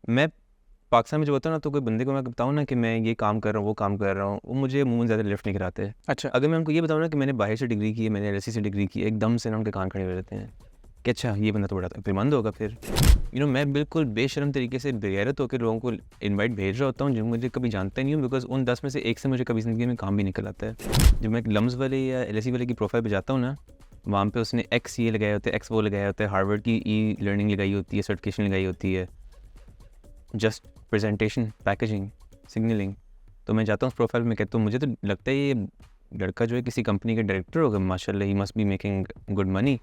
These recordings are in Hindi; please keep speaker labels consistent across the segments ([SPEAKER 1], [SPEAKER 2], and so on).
[SPEAKER 1] मैं पाकिस्तान में जब होता हूँ ना, तो कोई बंदे को मैं बताऊँ ना कि मैं ये काम कर रहा हूँ, वो काम कर रहा हूँ, वो मुझे मुँह में ज़्यादा लिफ्ट नहीं कराते।
[SPEAKER 2] अच्छा।
[SPEAKER 1] अगर मैं उनको ये बताऊँ ना कि मैंने बाहर से डिग्री की है, मैंने LSE से डिग्री की, एकदम से ना उनके कान खड़े हो जाते हैं कि अच्छा ये बंदा तो बड़ा फिरमंद होगा फिर। मैं बिल्कुल बेशर्म तरीके से बेगैरत होकर लोगों को इनवाइट भेज रहा होता हूँ जो मुझे कभी जानता ही नहीं हूँ, बिकॉज उन 10 में से एक से मुझे कभी ज़िंदगी में काम भी निकल आता है। जब मैं लम्स वाले या LSE वाले की प्रोफाइल पे जाता हूँ ना, वहाँ पे उसने एक्स ये लगाया होता है, एक्स वो लगाया होता है, हार्वर्ड की लर्निंग लगाई होती है, सर्टिफिकेशन लगाई होती है, जस्ट प्रेजेंटेशन, पैकेजिंग, सिग्नलिंग। तो मैं जाता हूँ उस प्रोफाइल में, कहता हूँ मुझे तो लगता है ये लड़का जो है किसी कंपनी का डायरेक्टर होगा, माशाल्लाह he must be making good money.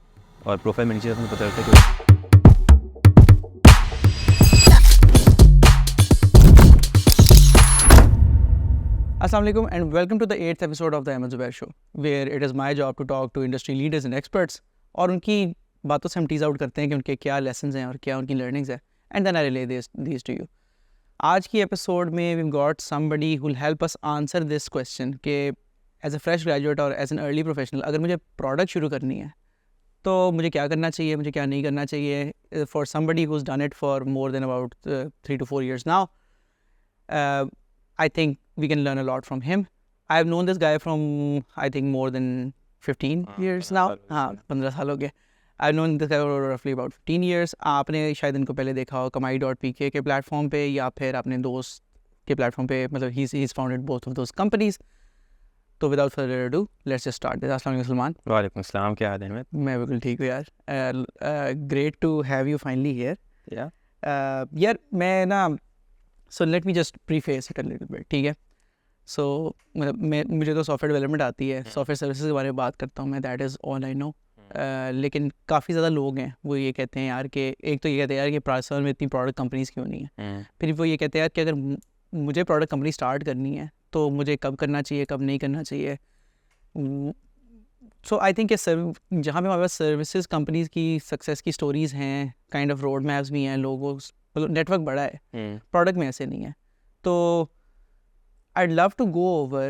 [SPEAKER 1] और प्रोफाइल में नीचे जाता हूँ पता लगता है कि
[SPEAKER 2] Assalamu alaikum and welcome to the 8th episode of the Ehmad Zubair Show, where it is my job to talk to industry leaders and experts और उनकी बातों से हम टीज आउट करते हैं कि उनके क्या लेसन्स हैं और क्या उनकी लर्निंग्स हैं, and then I relay this to you. आज की एपिसोड में we got somebody who will help us answer this question कि एज अ फ्रेश ग्रेजुएट और एज एन अर्ली प्रोफेशनल अगर मुझे प्रोडक्ट शुरू करनी है तो मुझे क्या करना चाहिए, मुझे क्या नहीं करना चाहिए। For somebody who has done it for more than about 3 to 4 years now, I think we can learn a lot from him. I've known this guy from I think more than 15 years now. हाँ 15 साल हो गए। I've known this guy for roughly about 15 years. आपने शायद इनको पहले देखा हो kamai.pk के प्लेटफॉर्म पे या फिर अपने दोस्त के प्लेटफॉर्म पे, मतलब he's founded both of those companies. तो without further ado, let's just start this. अस्सलाम वालेकुम सलमान।
[SPEAKER 1] वालेकुम अस्सलाम, क्या हाल है अहमद?
[SPEAKER 2] मैं बिल्कुल ठीक हूँ यार। Great to have you finally here.
[SPEAKER 1] या
[SPEAKER 2] यार मैं ना, so let me just preface it a little bit, ठीक है। सो मतलब मुझे तो सॉफ्टवेयर डेवलपमेंट आती है, सॉफ्टवेयर सर्विसेज के बारे में बात करता हूँ मैं, that is all I know. लेकिन काफ़ी ज़्यादा लोग हैं वो ये कहते हैं यार कि एक तो ये कहते हैं यार कि पाकिस्तान में इतनी प्रोडक्ट कंपनीज़ क्यों नहीं है। फिर वो ये कहते हैं यार कि अगर मुझे प्रोडक्ट कंपनी स्टार्ट करनी है तो मुझे कब करना चाहिए, कब नहीं करना चाहिए। सो आई थिंक जहाँ पे हमारे पास सर्विसेज कंपनीज़ की सक्सेस की स्टोरीज़ हैं, काइंड ऑफ रोड मैप्स भी हैं, लोगों नेटवर्क बड़ा है, प्रोडक्ट में ऐसे नहीं है। तो I'd love to go over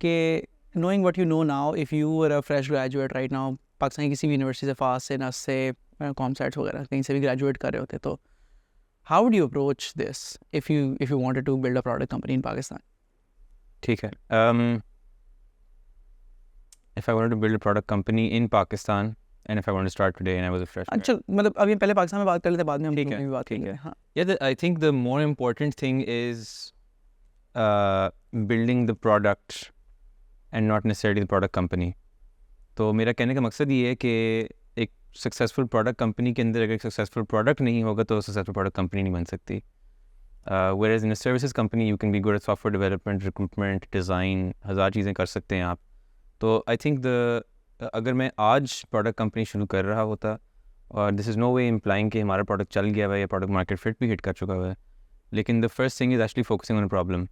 [SPEAKER 2] के knowing what you know now, if you were a fresh graduate right now, Pakistan की किसी भी यूनिवर्सिटी से, फास्ट से, नस से, कॉमसेट्स वगैरह कहीं से भी ग्रेजुएट कर रहे होते, तो how would you approach this if you wanted to build a product company in Pakistan?
[SPEAKER 1] ठीक है। If I wanted to build a product company in Pakistan and if I wanted to start today and I was a fresh
[SPEAKER 2] अच्छा, मतलब अभी पहले पाकिस्तान में बात कर लेते, बाद में हम
[SPEAKER 1] ठीक
[SPEAKER 2] लोग
[SPEAKER 1] है,
[SPEAKER 2] भी बात
[SPEAKER 1] ठीक
[SPEAKER 2] करेंगे।
[SPEAKER 1] है।
[SPEAKER 2] हाँ
[SPEAKER 1] Yeah, I think the more important thing is building the product and not necessarily the product company. तो मेरा कहने का मकसद ये है कि एक सक्सेसफुल प्रोडक्ट कंपनी के अंदर अगर एक सक्सेसफुल प्रोडक्ट नहीं होगा तो सक्सेसफुल प्रोडक्ट कंपनी नहीं बन सकती। whereas in a services company you can be good at software development, recruitment, design, हज़ार चीज़ें कर सकते हैं आप। तो आई थिंक अगर मैं आज प्रोडक्ट कंपनी शुरू कर रहा होता, और this is no way implying कि हमारा प्रोडक्ट चल गया हुआ है या प्रोडक्ट मार्केट फिट भी हिट कर चुका हुआ है, लेकिन the first thing is actually focusing on a problem.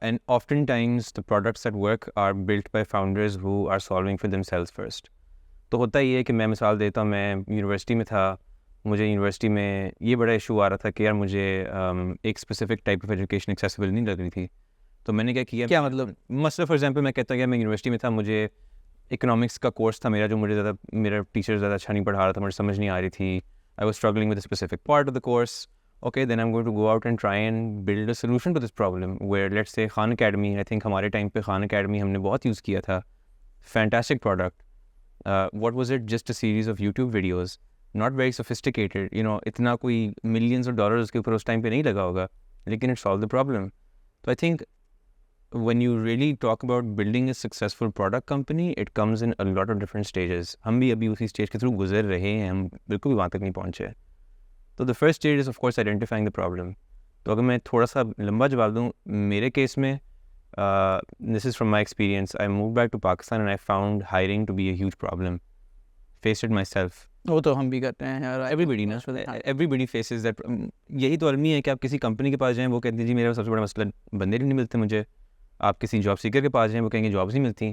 [SPEAKER 1] And often times the products that work are built by founders who are solving for themselves first. तो होता ही है कि मैं मिसाल देता हूँ, मैं यूनिवर्सिटी में था, मुझे यूनिवर्सिटी में ये बड़ा इशू आ रहा था कि यार मुझे एक specific type of education accessible नहीं लग रही थी। तो मैंने क्या किया,
[SPEAKER 2] क्या मतलब?
[SPEAKER 1] मसला फॉर एग्जांपल मैं कहता हूँ मैं यूनिवर्सिटी में था, मुझे इकोनॉमिक्स का कोर्स था मेरा, जो मुझे ज़्यादा, मेरा टीचर ज़्यादा अच्छा नहीं पढ़ा रहा था, मुझे समझ नहीं आ रही थी। I was struggling with a specific part of the course. Okay, then I am going to go out and try and build a solution to this problem, where let's say Khan Academy, I think हमारे टाइम पे खान अकेडमी हमने बहुत यूज़ किया था, fantastic product. What was it, just a series of YouTube videos, not very sophisticated, इतना कोई मिलियंस ऑफ डॉलर्स उसके ऊपर उस टाइम पे नहीं लगा होगा, लेकिन इट सॉल्व द प्रॉब्लम। तो I think when you really talk about building a successful product company, it comes in a lot of different stages. हम भी अभी उसी स्टेज के थ्रू गुजर रहे हैं, हम बिल्कुल भी वहाँ तक नहीं पहुँचे। तो the first stage is of course identifying the problem. तो अगर मैं थोड़ा सा लंबा जवाब दूँ, मेरे केस में this is from my experience, I moved back to Pakistan and I found hiring to be a huge problem. Faced it myself.
[SPEAKER 2] वो तो हम भी करते हैं यार,
[SPEAKER 1] Everybody ना, everybody faces that. यही तो अलमी है कि आप किसी कंपनी के पास जाएँ, वो कहते हैं जी मेरा सबसे बड़ा मसला बंदे नहीं मिलते मुझे। आप किसी जॉब सीकर के पास जाएँ, वो कहेंगे जॉब्स नहीं मिलती।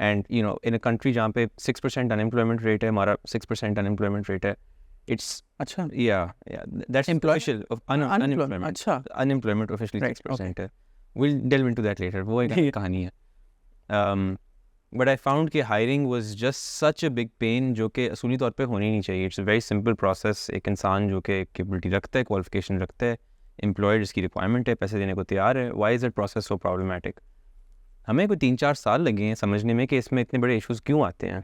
[SPEAKER 1] एंड इन अ कंट्री जहाँ पे 6% अनएम्प्लॉयमेंट रेट है, हमारा 6% अनएम्प्लॉयमेंट रेट है, इट्स
[SPEAKER 2] अच्छा
[SPEAKER 1] या दैट्स ऑफिशियल अनएम्प्लॉयमेंट।
[SPEAKER 2] अच्छा,
[SPEAKER 1] अनएम्प्लॉयमेंट ऑफिशियली 6% है। Will delve into that later, वो एक कहानी है। बट आई फाउंड कि hiring was just such a big pain, जो कि असूली तौर पे होनी नहीं चाहिए। It's a very simple process. एक इंसान जो कि कैपेबिलिटी रखता है, क्वालिफिकेशन रखता है, एम्प्लॉयर जिसकी रिक्वायरमेंट है, पैसे देने को तैयार है, why is that process so problematic? हमें कोई 3-4 साल लगे हैं समझने में कि इसमें इतने बड़े इश्यूज़ क्यों आते हैं.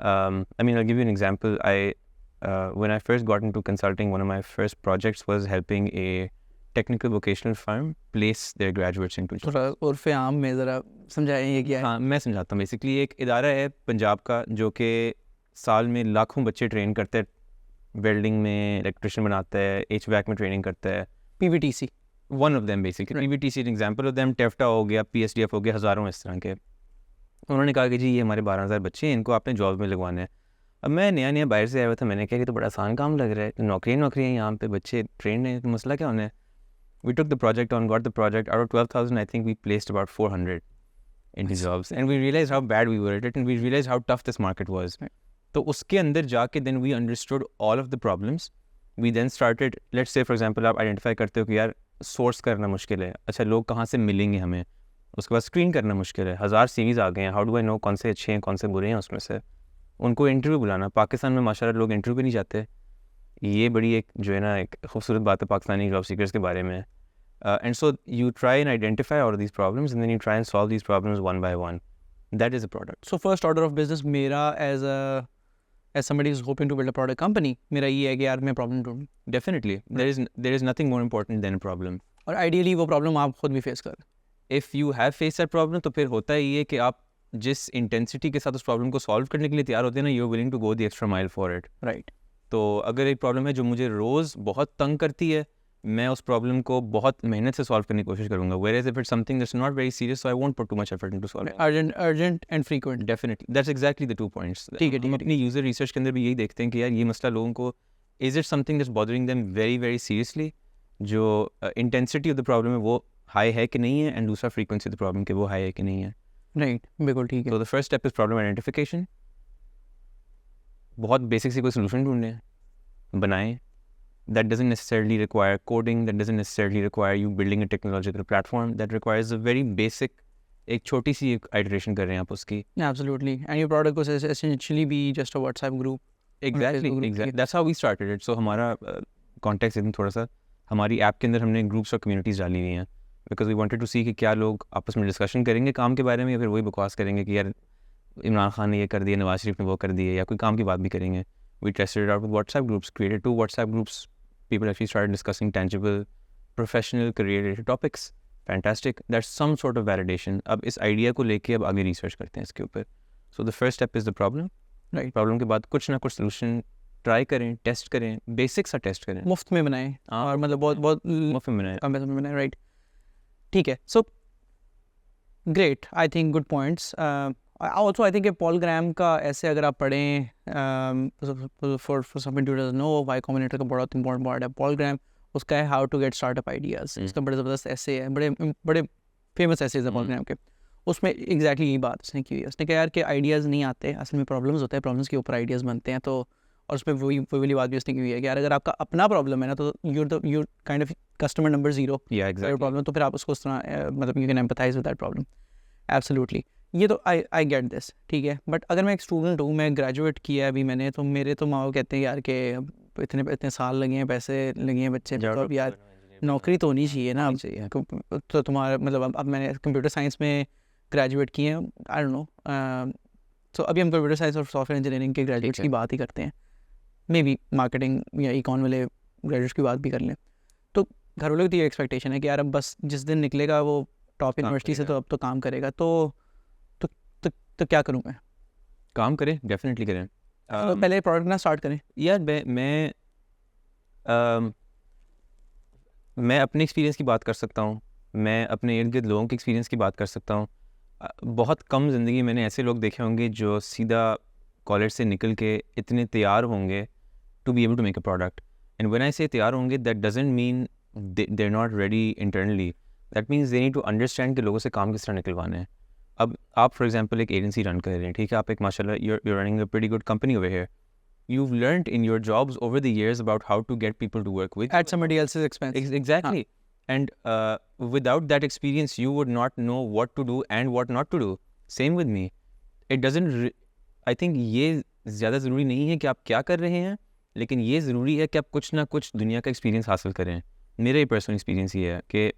[SPEAKER 1] I mean, I'll give you an example. When I first got into consulting, one of my first projects was helping a technical vocational firm place their graduates into jobs.
[SPEAKER 2] थोड़ा उर्फ़े आम में ज़रा समझाएं ये क्या है.
[SPEAKER 1] हाँ, मैं समझाता हूँ. बेसिकली एक इदारा है पंजाब का जो कि साल में लाखों बच्चे ट्रेन करते हैं. वेल्डिंग में इलेक्ट्रिशियन बनाता है, HVAC में ट्रेनिंग करता है.
[SPEAKER 2] PVTC.
[SPEAKER 1] One of them basically.
[SPEAKER 2] Right.
[SPEAKER 1] PVTC an example of them. Taffeta हो गया, PSDF हो गया, हज़ारों इस तरह के. उन्होंने कहा कि जी ये हमारे 12,000 बच्चे हैं, इनको आपने जॉब में लगवाना है. अब मैं नया नया बाहर से आया हुआ था, मैंने कहा कि तो बड़ा आसान काम लग रहा है, तो नौकरी हैं यहाँ पे, बच्चे ट्रेन हैं, तो मसला क्या होना है. We took the project on, got the project. Out of 12,000, I think we placed about 400 into jobs. And we realized how bad we were at it, and we realized how tough this market was.
[SPEAKER 2] Right.
[SPEAKER 1] तो उसके अंदर जाके then we understood all of the problems. We then started, let's say for example, आप identify करते हो कि यार source करना मुश्किल है. अच्छा, लोग कहाँ से मिलेंगे हमें? उसके बाद screen करना मुश्किल है. 1000 CVs आ गए हैं. How do I know कौन से अच्छे हैं, कौन से बुरे हैं उसमें से? उनको इंटरव्यू बुलाना. पाकिस्तान में माशाल्लाह लोग इंटरव्यू भी नहीं जाते. ये बड़ी एक जो है ना एक खूबसूरत बात है पाकिस्तानी जॉब सीकर्स के बारे में. And so you try and identify all of these problems, and then you try and solve these problems one by one. That is a product.
[SPEAKER 2] So first order of business मेरा as somebody who's hoping to build a product company, मेरा ये है कि यार मैं problem ढूंढूं.
[SPEAKER 1] Definitely. There is nothing more important than a problem.
[SPEAKER 2] और ideally वो problem आप खुद भी face करें.
[SPEAKER 1] If you have faced that problem, तो फिर होता है ये कि आप जिस intensity के साथ उस problem को solve करने के लिए तैयार होते हैं ना, you're willing to go the extra mile for it.
[SPEAKER 2] Right.
[SPEAKER 1] तो अगर एक problem है जो मुझे रोज़ बहुत तंग करती है, मैं उस प्रॉब्लम को बहुत मेहनत से सॉल्व करने की कोशिश करूंगा. Whereas if it's something that's not very serious, so I won't put too much effort into solving.
[SPEAKER 2] Urgent and frequent.
[SPEAKER 1] Definitely. That's exactly the 2 points.
[SPEAKER 2] ठीक है.
[SPEAKER 1] हम अपनी यूज़र रिसर्च के अंदर भी यही देखते हैं कि यार ये मसला लोगों को, is it something that's bothering them very very seriously? जो intensity of the problem है वो high है कि नहीं है, and दूसरा frequency of the problem कि वो high है कि नहीं है.
[SPEAKER 2] Right. बिल्कुल ठीक है.
[SPEAKER 1] So the first step is problem identification. बहुत बेसिक सी कोई solution ढूंढने बनाएं. That doesn't necessarily require coding. That doesn't necessarily require you building a technological platform. That requires a very basic, एक छोटी सी iteration कर रहे हैं आप उसकी.
[SPEAKER 2] Absolutely. And your product was essentially be just a WhatsApp group.
[SPEAKER 1] Exactly. That's how we started it. So हमारा context एकदम थोड़ा सा, हमारी ऐप के अंदर हमने groups और communities डाली हुई हैं. Because we wanted to see कि क्या लोग आपस में discussion करेंगे काम के बारे में, या फिर वही बकवास करेंगे कि यार इमरान खान ने ये कर दिया, नवाज शरीफ ने वो कर दिया, या कोई काम की बात भी करेंगे. We tested it out with WhatsApp groups, created 2 WhatsApp groups. People actually started discussing tangible, professional, career-related topics. Fantastic. That's some sort of validation. अब इस idea को लेके अब आगे research करते हैं इसके ऊपर. So the first step is the problem.
[SPEAKER 2] Right.
[SPEAKER 1] Problem के बाद कुछ ना कुछ solution try करें, test करें, basic सा test करें.
[SPEAKER 2] मुफ्त में बनाएं. और मतलब बहुत
[SPEAKER 1] मुफ्त में बनाएं.
[SPEAKER 2] कम पैसे में बनाएं. Right. ठीक है. So great. I think good points. Also, I think कि Paul Graham का ऐसे अगर आप पढ़ें, for somebody who doesn't know, Y Combinator का बहुत important part है. Paul Graham उसका है How to Get Startup Ideas. उसका बड़े ज़बरदस्त ऐसे है, बड़े famous essays है Paul Graham के. उसमें exactly यही बात उसने की है. उसने कहा यार कि ideas नहीं आते, असल में problems होते हैं, problems के ऊपर ideas बनते हैं. तो और उसमें वही वाली बात भी उसने की हुई है कि यार अगर आपका अपना problem है ना, तो you're kind of customer number 0.
[SPEAKER 1] Yeah, exactly.
[SPEAKER 2] Problem, तो फिर आप उसको उस तरह मतलब you can empathize with that problem. Absolutely. ये तो आई गेट दिस, ठीक है. बट अगर मैं एक स्टूडेंट हूँ, मैं ग्रेजुएट किया है अभी मैंने, तो मेरे तो माँ बाप कहते हैं यार कि इतने साल लगे हैं, पैसे लगे हैं बच्चे, तो अब यार नौकरी तो होनी चाहिए ना. तो तुम्हारा मतलब अब मैंने कंप्यूटर साइंस में ग्रेजुएट किए हैं. आई डोंट नो. तो अभी हम कंप्यूटर साइंस और सॉफ्टवेयर इंजीनियरिंग के ग्रेजुएट्स की बात ही करते हैं. मे बी मार्केटिंग या इकॉन वाले ग्रेजुएट्स की बात भी कर लें. तो घर वालों की ये एक्सपेक्टेशन है कि यार अब बस जिस दिन निकलेगा वो टॉप यूनिवर्सिटी से, तो अब तो काम करेगा. तो क्या करूँ मैं?
[SPEAKER 1] काम करें, डेफिनेटली करें.
[SPEAKER 2] पहले प्रोडक्ट ना स्टार्ट करें.
[SPEAKER 1] यार मैं अपने एक्सपीरियंस की बात कर सकता हूँ. मैं अपने इर्द गिर्द लोगों के एक्सपीरियंस की बात कर सकता हूँ. बहुत कम ज़िंदगी मैंने ऐसे लोग देखे होंगे जो सीधा कॉलेज से निकल के इतने तैयार होंगे to be able to make a product. And when I say तैयार होंगे, that doesn't mean they are not ready internally. That means they need to understand कि लोगों से काम किस तरह निकलवाने हैं. अब आप फॉर एग्जांपल एक एजेंसी रन कर रहे हैं, ठीक है, आप एक माशाल्लाह you're running a pretty good company over here. You've learned in your jobs over the years about how to get people to work with
[SPEAKER 2] at somebody else's expense.
[SPEAKER 1] Exactly. And without that experience you would not know what to do and what not to do. Same with me. It doesn't I think ये ज़्यादा ज़रूरी नहीं है कि आप क्या कर रहे हैं, लेकिन ये ज़रूरी है कि आप कुछ ना कुछ दुनिया का एक्सपीरियंस हासिल करें. मेरा ही पर्सनल एक्सपीरियंस ये है कि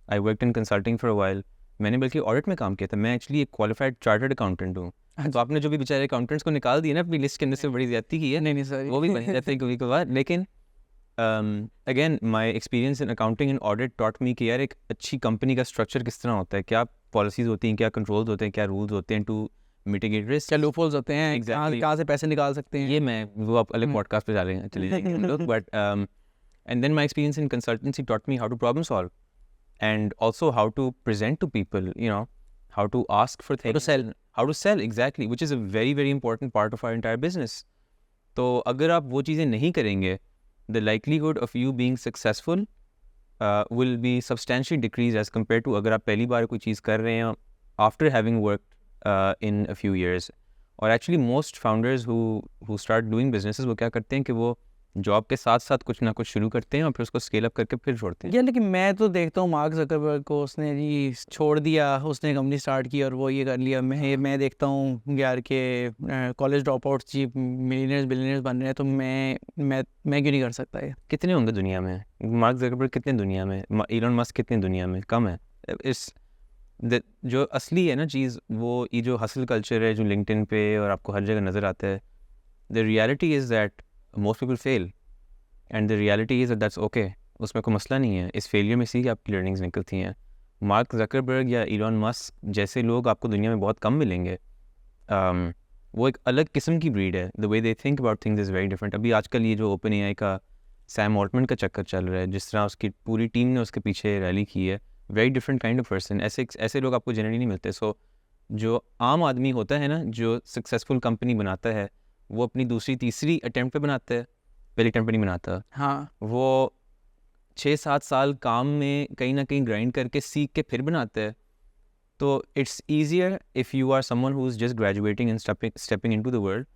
[SPEAKER 1] I worked in consulting for a while, मैंने बल्कि ऑडिट में काम किया था, मैं एक्चुअली एक क्वालिफाइड चार्टर्ड अकाउंटेंट हूँ। तो आपने जो भी बेचारे अकाउंटेंट्स को निकाल दिया ना अपनी लिस्ट के अंदर से, बड़ी ज़्यादती की है,
[SPEAKER 2] नहीं सर,
[SPEAKER 1] वो भी बन जाते हैं कभी कभार। लेकिन again my experience in accounting and audit taught me कि यार एक अच्छी कंपनी का स्ट्रक्चर किस तरह होता है, क्या पॉलिसीज होती हैं, क्या कंट्रोल्स होते हैं, क्या रूल्स होते हैं टू मिटिगेट रिस्क,
[SPEAKER 2] क्या लूपहोल्स होते हैं,
[SPEAKER 1] Exactly.
[SPEAKER 2] कहाँ से पैसे निकाल सकते हैं।
[SPEAKER 1] ये मैं वो आप अलग पॉडकास्ट पे चले जाएंगे हम लोग। But and then my experience in consultancy taught me how to problem solve and also how to present to people, you know, how to ask for things, how to sell exactly, which is a very very important part of our entire business. तो अगर आप वो चीज़ें नहीं करेंगे, the likelihood of you being successful will be substantially decreased as compared to अगर आप पहली बार कोई चीज़ कर रहे हैं after having worked in a few years. और actually most founders who start doing businesses वो क्या करते हैं कि वो जॉब के साथ साथ कुछ ना कुछ शुरू करते हैं और फिर उसको स्केल अप करके फिर छोड़ते हैं।
[SPEAKER 2] यार लेकिन मैं तो देखता हूँ मार्क ज़करबर्ग को, उसने जी छोड़ दिया, उसने कंपनी स्टार्ट की और वो ये कर लिया। मैं देखता हूँ यार के कॉलेज ड्रॉप आउट्स जी मिलियनर्स बिलियनर्स बन रहे हैं, तो मैं क्यों नहीं कर सकता ये?
[SPEAKER 1] कितने होंगे दुनिया में? मार्क ज़करबर्ग कितने दुनिया में, एलन मस्क कितने दुनिया में? कम है। इस जो असली है ना चीज़, वो ये जो हसल कल्चर है जो लिंक्डइन पे और आपको हर जगह नज़र आता है, the reality is that most people fail and the reality is that that's okay, उसमें कोई मसला नहीं है। इस फेलियर में से ही आपकी लर्निंग्स निकलती हैं। मार्क ज़करबर्ग या एलन मस्क जैसे लोग आपको दुनिया में बहुत कम मिलेंगे। वो एक अलग किस्म की ब्रीड है। The way they think about things is very different. अभी आजकल ये जो ओपन एआई का सैम ऑल्टमैन का चक्कर चल रहा है, जिस तरह उसकी पूरी टीम ने उसके पीछे रैली की है, very different kind of person. ऐसे लोग आपको जनरली नहीं मिलते। सो जो आम आदमी होता है ना, जो सक्सेसफुल कंपनी बनाता है, वो अपनी दूसरी तीसरी अटैम्प्ट पे बनाता है, पहली अटैम्प्ट पे नहीं बनाता।
[SPEAKER 2] हाँ,
[SPEAKER 1] वो 6-7 साल काम में कहीं ना कहीं ग्राइंड करके सीख के फिर बनाता है। तो it's easier if you are someone who is just graduating and stepping into the world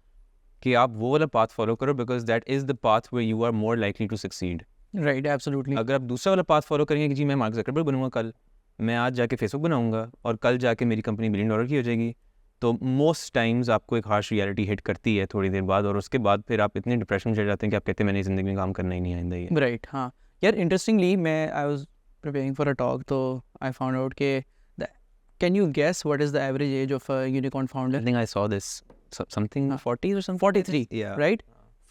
[SPEAKER 1] कि आप वो वाला पाथ फॉलो करो, because that is the path where you are more likely to succeed.
[SPEAKER 2] Right, absolutely.
[SPEAKER 1] अगर आप दूसरा वाला पाथ फॉलो करेंगे कि जी मैं मार्क ज़करबर्ग बनूंगा, कल मैं आज जाके फेसबुक बनाऊंगा और कल जाके मेरी कंपनी $1 बिलियन की हो जाएगी, तो मोस्ट टाइम्स आपको एक हार्श रियलिटी हिट करती है थोड़ी देर बाद, और उसके बाद फिर आप इतने डिप्रेशन में चले जाते हैं कि आप कहते हैं मैंने ज़िंदगी में काम करना ही नहीं आइंदा। ये
[SPEAKER 2] राइट, हाँ यार, interestingly I was preparing for a talk, तो आई फाउंड आउट के can you guess what is the average age of a unicorn founder?
[SPEAKER 1] I think I saw this something 40 or something.
[SPEAKER 2] 43, right?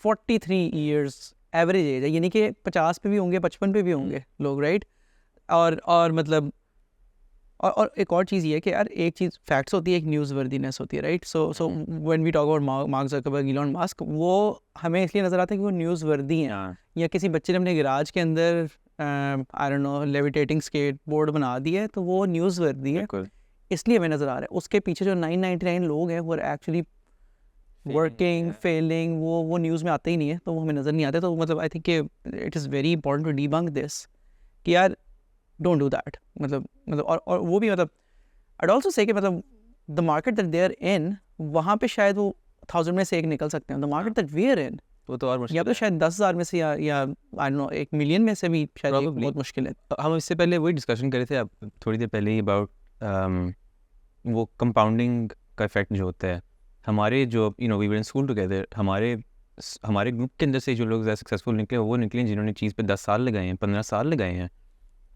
[SPEAKER 2] 43 years average age है, यानी कि 50 पे भी होंगे, 55 पे भी होंगे लोग, राइट? और मतलब और एक और चीज़ ये है कि यार एक चीज़ फैक्ट्स होती है, एक न्यूज़ वर्दीनेस होती है, right? So when we talk about Mark Zuckerberg, Elon Musk, वो हमें इसलिए नज़र आता है कि वो न्यूज़ वर्दी हैं, या किसी बच्चे ने अपने गैराज के अंदर I don't know levitating skateboard बना दिया है, तो वो न्यूज़ वर्दी है, इसलिए हमें नज़र आ रहा है। उसके पीछे जो 999 लोग हैं वो एक्चुअली वर्किंग, फेलिंग, वो न्यूज़ में आते ही नहीं है, तो वो हमें नज़र नहीं आते। तो मतलब I think it is very important to debunk this कि यार डोंट डू दैट। मतलब और वो भी मतलब आई ऑल्सो से कि मतलब the market that they are in, वहाँ पे शायद वो 1000 में से एक निकल सकते हैं। The market that we are in,
[SPEAKER 1] वो तो और मुश्किल
[SPEAKER 2] या तो शायद 10,000 में से या आई डोंट नो 1 मिलियन में से भी शायद एक बहुत मुश्किल है।
[SPEAKER 1] हम इससे पहले वही डिस्कशन कर रहे थे अब थोड़ी देर पहले ही अबाउट वो कंपाउंडिंग का इफेक्ट जो होता है। हमारे जो we were in school together, हमारे ग्रुप के अंदर से जो लोग ज़्यादा सक्सेसफुल निकले वो निकले जिन्होंने चीज़ पे 10 साल लगाए हैं, 15 साल लगाए हैं।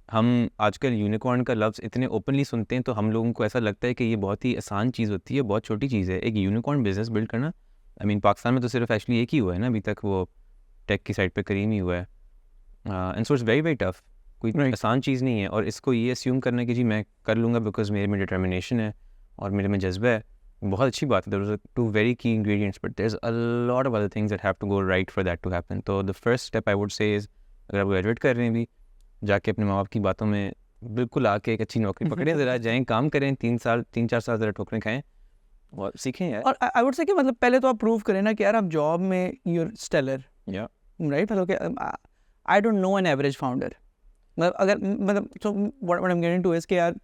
[SPEAKER 1] हम आजकल यूनिकॉर्न का लफ्ज़ इतने ओपनली सुनते हैं तो हम लोगों को ऐसा लगता है कि ये बहुत ही आसान चीज़ होती है, बहुत छोटी चीज़ है एक यूनिकॉर्न बिजनेस बिल्ड करना। आई मीन पाकिस्तान में तो सिर्फ एक्चुअली एक ही हुआ है ना अभी तक, वो टेक की साइड पे करीम ही हुआ है। And so it's very very tough, कोई आसान चीज़ नहीं है। और इसको ये अस्यूम करना कि जी मैं कर लूँगा बिकॉज मेरे में डिटर्मिनेशन है और मेरे में जज्बा है, बहुत अच्छी बात है। There are 2 very key ingredients, but there is a lot of other things that have to go right for that to happen. तो the first step I would say is, अगर आप ग्रेजुएट कर रहे हैं भी, जाके अपने माँ बाप की बातों में बिल्कुल आके एक अच्छी नौकरी पकड़ें, ज़रा जाएं काम करें, 3-4 साल ज़रा ठोकरें खाएं और सीखें यार।
[SPEAKER 2] और आई वुड से कि मतलब पहले तो आप प्रूव करें ना कि यार आप जॉब में यूर स्टेलर, राइट? मतलब कि I don't know an average founder, मतलब अगर मतलब so what I am getting to is कि यार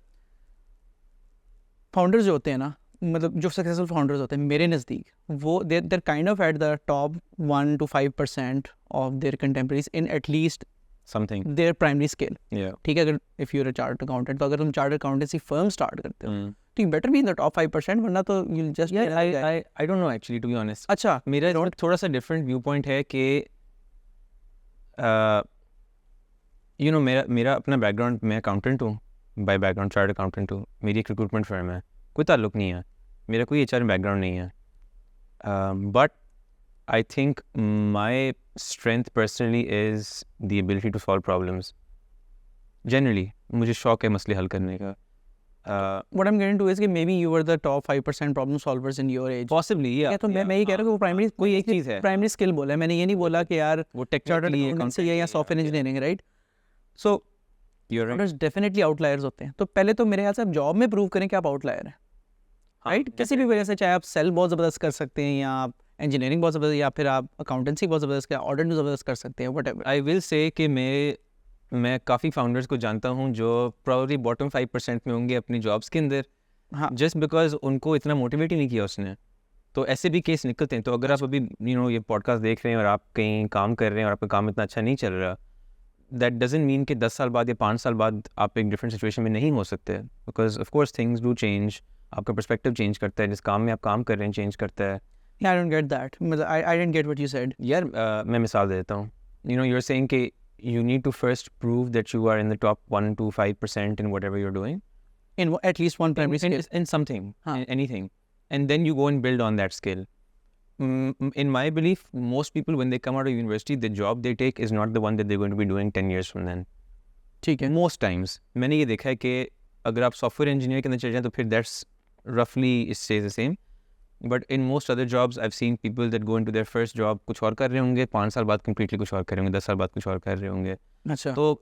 [SPEAKER 2] फाउंडर्स जो होते हैं ना, मतलब जो सक्सेसफुल फाउंडर्स होते हैं मेरे नज़दीक, वो they're kind of at the top 1 to 5% of their contemporaries in at least
[SPEAKER 1] something
[SPEAKER 2] their primary scale.
[SPEAKER 1] या
[SPEAKER 2] ठीक है, अगर if you are a chartered accountant, तो अगर तुम चार्टर्ड अकाउंटेंसी फर्म स्टार्ट करते हो तो you better be in the top 5%, वरना तो you just
[SPEAKER 1] I don't know actually to be honest.
[SPEAKER 2] अच्छा,
[SPEAKER 1] मेरा थोड़ा सा डिफरेंट व्यू पॉइंट है कि यू नो मेरा अपना बैकग्राउंड, मैं अकाउंटेंट हूँ, बाय बैकग्राउंड चार्टर्ड अकाउंटेंट हूँ, मेरी एक रिक्रूटमेंट फर्म है, कोई ताल्लुक नहीं है, मेरा कोई HR बैकग्राउंड नहीं है, but I think my strength personally is the ability to solve problems. Generally मुझे शौक है मसले हल करने का.
[SPEAKER 2] What I'm getting to is कि maybe you were the top 5% problem solvers in your age.
[SPEAKER 1] Possibly, yeah.
[SPEAKER 2] तो मैं ये कह रहा हूँ कि वो प्राइमरी
[SPEAKER 1] कोई एक चीज़ है,
[SPEAKER 2] प्राइमरी स्किल बोला है, मैंने ये नहीं बोला कि यार
[SPEAKER 1] वो टेक
[SPEAKER 2] चार्टर्ड अकाउंटेंसी है या software engineering, right? So definitely outliers होते हैं. तो पहले तो मेरे ख्याल से आप जॉब में प्रूव करें कि आप आउटलायर हैं, राइट? किसी भी वजह से, चाहे आप सेल बहुत ज़बरदस्त कर सकते हैं, या आप इंजीनियरिंग बहुत ज़बरदस्त, या फिर आप अकाउंटेंसी बहुत ज़बरदस्त, या ऑडिट ज़बरदस्त कर सकते हैं, व्हाटएवर.
[SPEAKER 1] आई विल से कि मैं काफ़ी फाउंडर्स को जानता हूँ जो प्रॉब्ली बॉटम 5% में होंगे अपनी जॉब्स के अंदर,
[SPEAKER 2] हाँ,
[SPEAKER 1] जस्ट बिकॉज उनको इतना मोटिवेट ही नहीं किया उसने. तो ऐसे भी केस निकलते हैं. तो अगर आप अभी ये पॉडकास्ट देख रहे हैं और आप कहीं काम कर रहे हैं और आपका काम इतना अच्छा नहीं चल रहा, दैट डजंट मीन कि 10 साल बाद या 5 साल बाद आप एक डिफरेंट सिचुएशन में नहीं हो सकते, because of course things do change. आपका पर्सपेक्टिव चेंज करता है, जिस काम में आप काम कर रहे हैं चेंज करता है.
[SPEAKER 2] I don't get that. I didn't get what you said.
[SPEAKER 1] यार मैं मिसाल देता हूँ. You're saying कि you need to first prove that you are in the top 1 to 5% in whatever you're doing.
[SPEAKER 2] In at least one primary skill.
[SPEAKER 1] In something,
[SPEAKER 2] Haan.
[SPEAKER 1] anything. And then you go and build on that skill. In my belief, most people when they come out of university, the job they take is not the one that they're going to be doing 10 years from then.
[SPEAKER 2] ठीक है.
[SPEAKER 1] Most times. मैंने ये देखा है कि अगर आप सॉफ्टवेयर इंजीनियर के अंदर चले जाएं तो फिर that's roughly it stays the same. But in most other jobs, I've seen people that go into their first job, कुछ और कर रहे होंगे, 5 साल बाद completely कुछ और कर रहे होंगे, 10 साल बाद कुछ और कर रहे होंगे.
[SPEAKER 2] अच्छा.
[SPEAKER 1] तो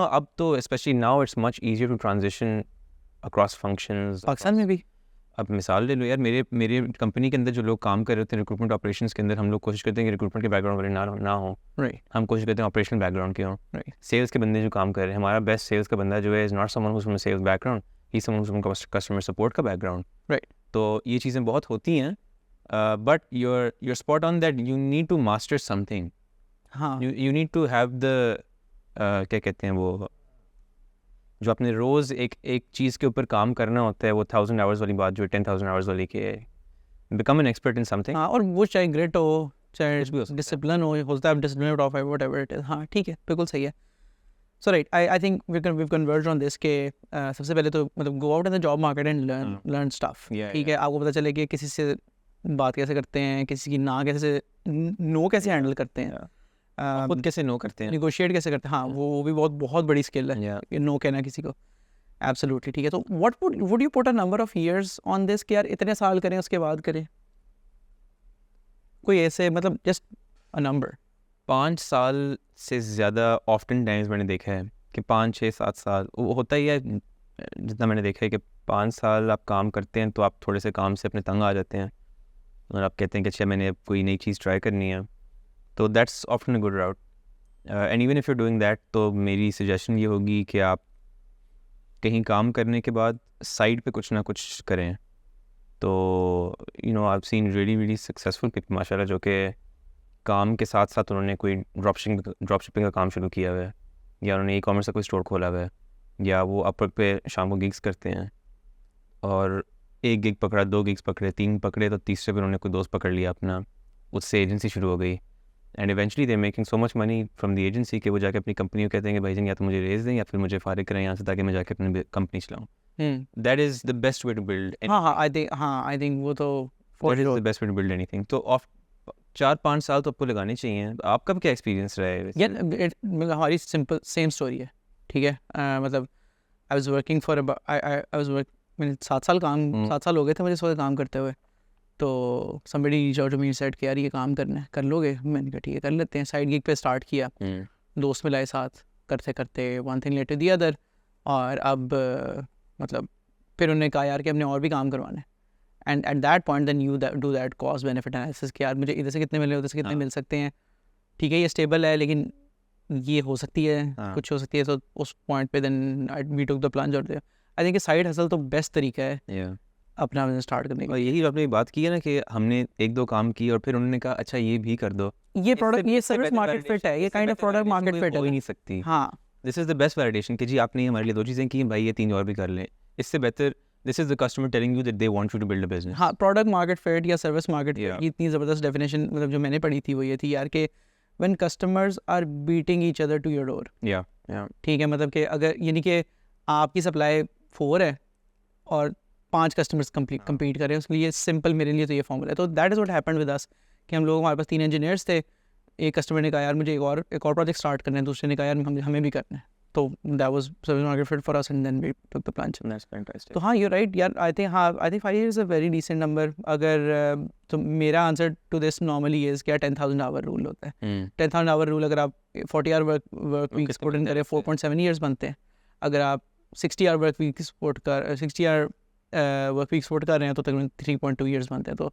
[SPEAKER 1] अब तो especially now it's much easier to transition across functions.
[SPEAKER 2] Pakistan में भी.
[SPEAKER 1] अब मिसाल ले लो यार, मेरे कंपनी के अंदर जो लोग काम कर रहे होते हैं रिक्रूटमेंट ऑपरेशंस के अंदर, हम लोग कोशिश करते हैं कि रिक्रूटमेंट के बैकग्राउंड वाले ना हो.
[SPEAKER 2] राइट.
[SPEAKER 1] हम कोशिश करते हैं ऑपरेशनल बैकग्राउंड के हों.
[SPEAKER 2] राइट.
[SPEAKER 1] सेल्स के बंदे जो काम कर रहे हैं, हमारा बेस्ट सेल्स का बंदा जो है is not someone whose from sales background, he's someone whose from customer support का बैकग्राउंड.
[SPEAKER 2] राइट.
[SPEAKER 1] तो ये चीज़ें बहुत होती हैं. But you're spot on that you need to master something.
[SPEAKER 2] हाँ.
[SPEAKER 1] You need to have the क्या कहते हैं वो, जो अपने रोज़ एक चीज़ के ऊपर काम करना होता है, वो 1000 आवर्स वाली बात जो 10,000 आवर्स वाली के become an expert in something.
[SPEAKER 2] हाँ, और वो चाहे ग्रेट हो, चाहे
[SPEAKER 1] कुछ भी हो सकता है.
[SPEAKER 2] डिसिप्लिन हो सकता है, discipline of whatever it is. हाँ, ठीक है, बिल्कुल सही है. So right, I think we've converged on this के सबसे पहले तो मतलब go out in the job market and learn stuff. ठीक है, आपको पता चले कि किसी से बात कैसे करते हैं, किसी की नो कैसे हैंडल करते हैं,
[SPEAKER 1] खुद कैसे नो करते हैं,
[SPEAKER 2] निगोशिएट कैसे करते हैं. हाँ, वो भी बहुत बड़ी स्किल है कि नो कहना किसी को. एब्सोल्युटली. ठीक है, तो what would you put a number of years on this कि यार इतने साल करें उसके बाद करें, कोई ऐसे मतलब जस्ट अ नंबर?
[SPEAKER 1] 5 साल से ज़्यादा ऑफ्टन टाइम्स मैंने देखा है कि 5, 6, 7 साल वो होता ही है. जितना मैंने देखा है कि 5 साल आप काम करते हैं तो आप थोड़े से काम से अपने तंग आ जाते हैं और आप कहते हैं कि अच्छा मैंने अब कोई नई चीज़ ट्राई करनी है. तो that's often a good route. And even if you doing that, तो मेरी सजेशन ये होगी कि आप कहीं काम करने के बाद साइड पे कुछ ना कुछ करें. तो I have seen really successful people माशाल्लाह जो कि काम के साथ साथ उन्होंने कोई ड्रॉप शिपिंग का काम शुरू किया हुआ है, या उन्होंने ई-कॉमर्स का कोई स्टोर खोला हुआ है, या वो अपवर्क पे शाम को गिग्स करते हैं, और 1 गिग पकड़ा, 2 गिग्स पकड़े, 3 पकड़े, तो तीसरे पे उन्होंने कोई दोस्त पकड़ लिया अपना, उससे एजेंसी शुरू हो गई. And eventually they making so much money from the agency कि वो जाके अपनी कंपनी को कहते हैं कि भाई जान या तो मुझे रेज दें या फिर मुझे फारिग करें यहाँ से, ताकि मैं जाके अपनी कंपनी चलाऊँ. That is the best way to build.
[SPEAKER 2] हाँ, आई थिंक वो तो
[SPEAKER 1] that is the best way to build anything. तो ऑफ 4-5 साल तो आपको लगाने चाहिए. आपका क्या एक्सपीरियंस रहा है?
[SPEAKER 2] यार हमारी सिंपल सेम स्टोरी है. ठीक है, मतलब आई वाज वर्किंग फॉर मैंने 7 साल हो गए थे मुझे इस वक्त काम करते हुए. तो somebody reached out to me and said कि यार ये काम करना है, कर लोगे? मैंने कहा ठीक है, कर लेते हैं. साइड गिग पे स्टार्ट किया, दोस्त मिलाए साथ, करते करते one thing led to the other. और अब मतलब फिर उन्होंने कहा यार कि हमने और भी काम करवाना है. And at that point then you do that cost benefit analysis कि यार मुझे इधर से कितने मिले, उधर से कितने मिल सकते हैं. ठीक है, ये स्टेबल है लेकिन ये हो सकती है, कुछ हो सकती है. तो उस पॉइंट पे then we took the plan. और आई थिंक साइड हसल तो बेस्ट तरीका है अपना बिजनेस स्टार्ट करने का.
[SPEAKER 1] और यही आपने बात की है ना कि हमने 1-2 काम की और फिर उन्होंने कहा अच्छा ये भी कर दो.
[SPEAKER 2] ये प्रोडक्ट, ये सर्विस मार्केट फिट है, ये kind of product market fit
[SPEAKER 1] हो ही नहीं सकती.
[SPEAKER 2] हाँ,
[SPEAKER 1] this is the best validation कि जी आपने हमारे लिए 2 चीज़ें की, भाई ये 3 और भी कर लें. इससे बेहतर this is the customer telling you that they want you to build a business.
[SPEAKER 2] हाँ, प्रोडक्ट मार्केट फिट या सर्विस मार्केट फिट की इतनी ज़बरदस्त डेफिनेशन मतलब जो मैंने पढ़ी थी वो ये थी यार कि when customers are beating each other to your door.
[SPEAKER 1] या Yeah.
[SPEAKER 2] ठीक है, मतलब कि अगर यानी कि आपकी सप्लाई 4 है और 5 कस्टमर्स compete कर रहे हैं, उसके लिए सिंपल मेरे लिए तो ये फॉर्मूला है. तो that is what happened with us कि हम लोग, हमारे पास 3 इंजीनियर्स थे. एक कस्टमर ने कहा यार मुझे एक और प्रोजेक्ट स्टार्ट करना है, दूसरे ने कहा यार हमें भी करना है. तो that was service market fit for us and then we took the plunge.
[SPEAKER 1] That's fantastic.
[SPEAKER 2] तो हाँ, यू राइट यार. I think 5 years is a very decent number. अगर तो मेरा answer to this normally is क्या 10,000 आवर रूल होता है. 10,000 आवर रूल अगर आप 40 आवर वर्क वीक सपोर्ट करें 4.7 years बनते हैं. अगर आप 60 hour work week support work week support कर रहे हैं तो तकरीबन 3.2 years बनते हैं. तो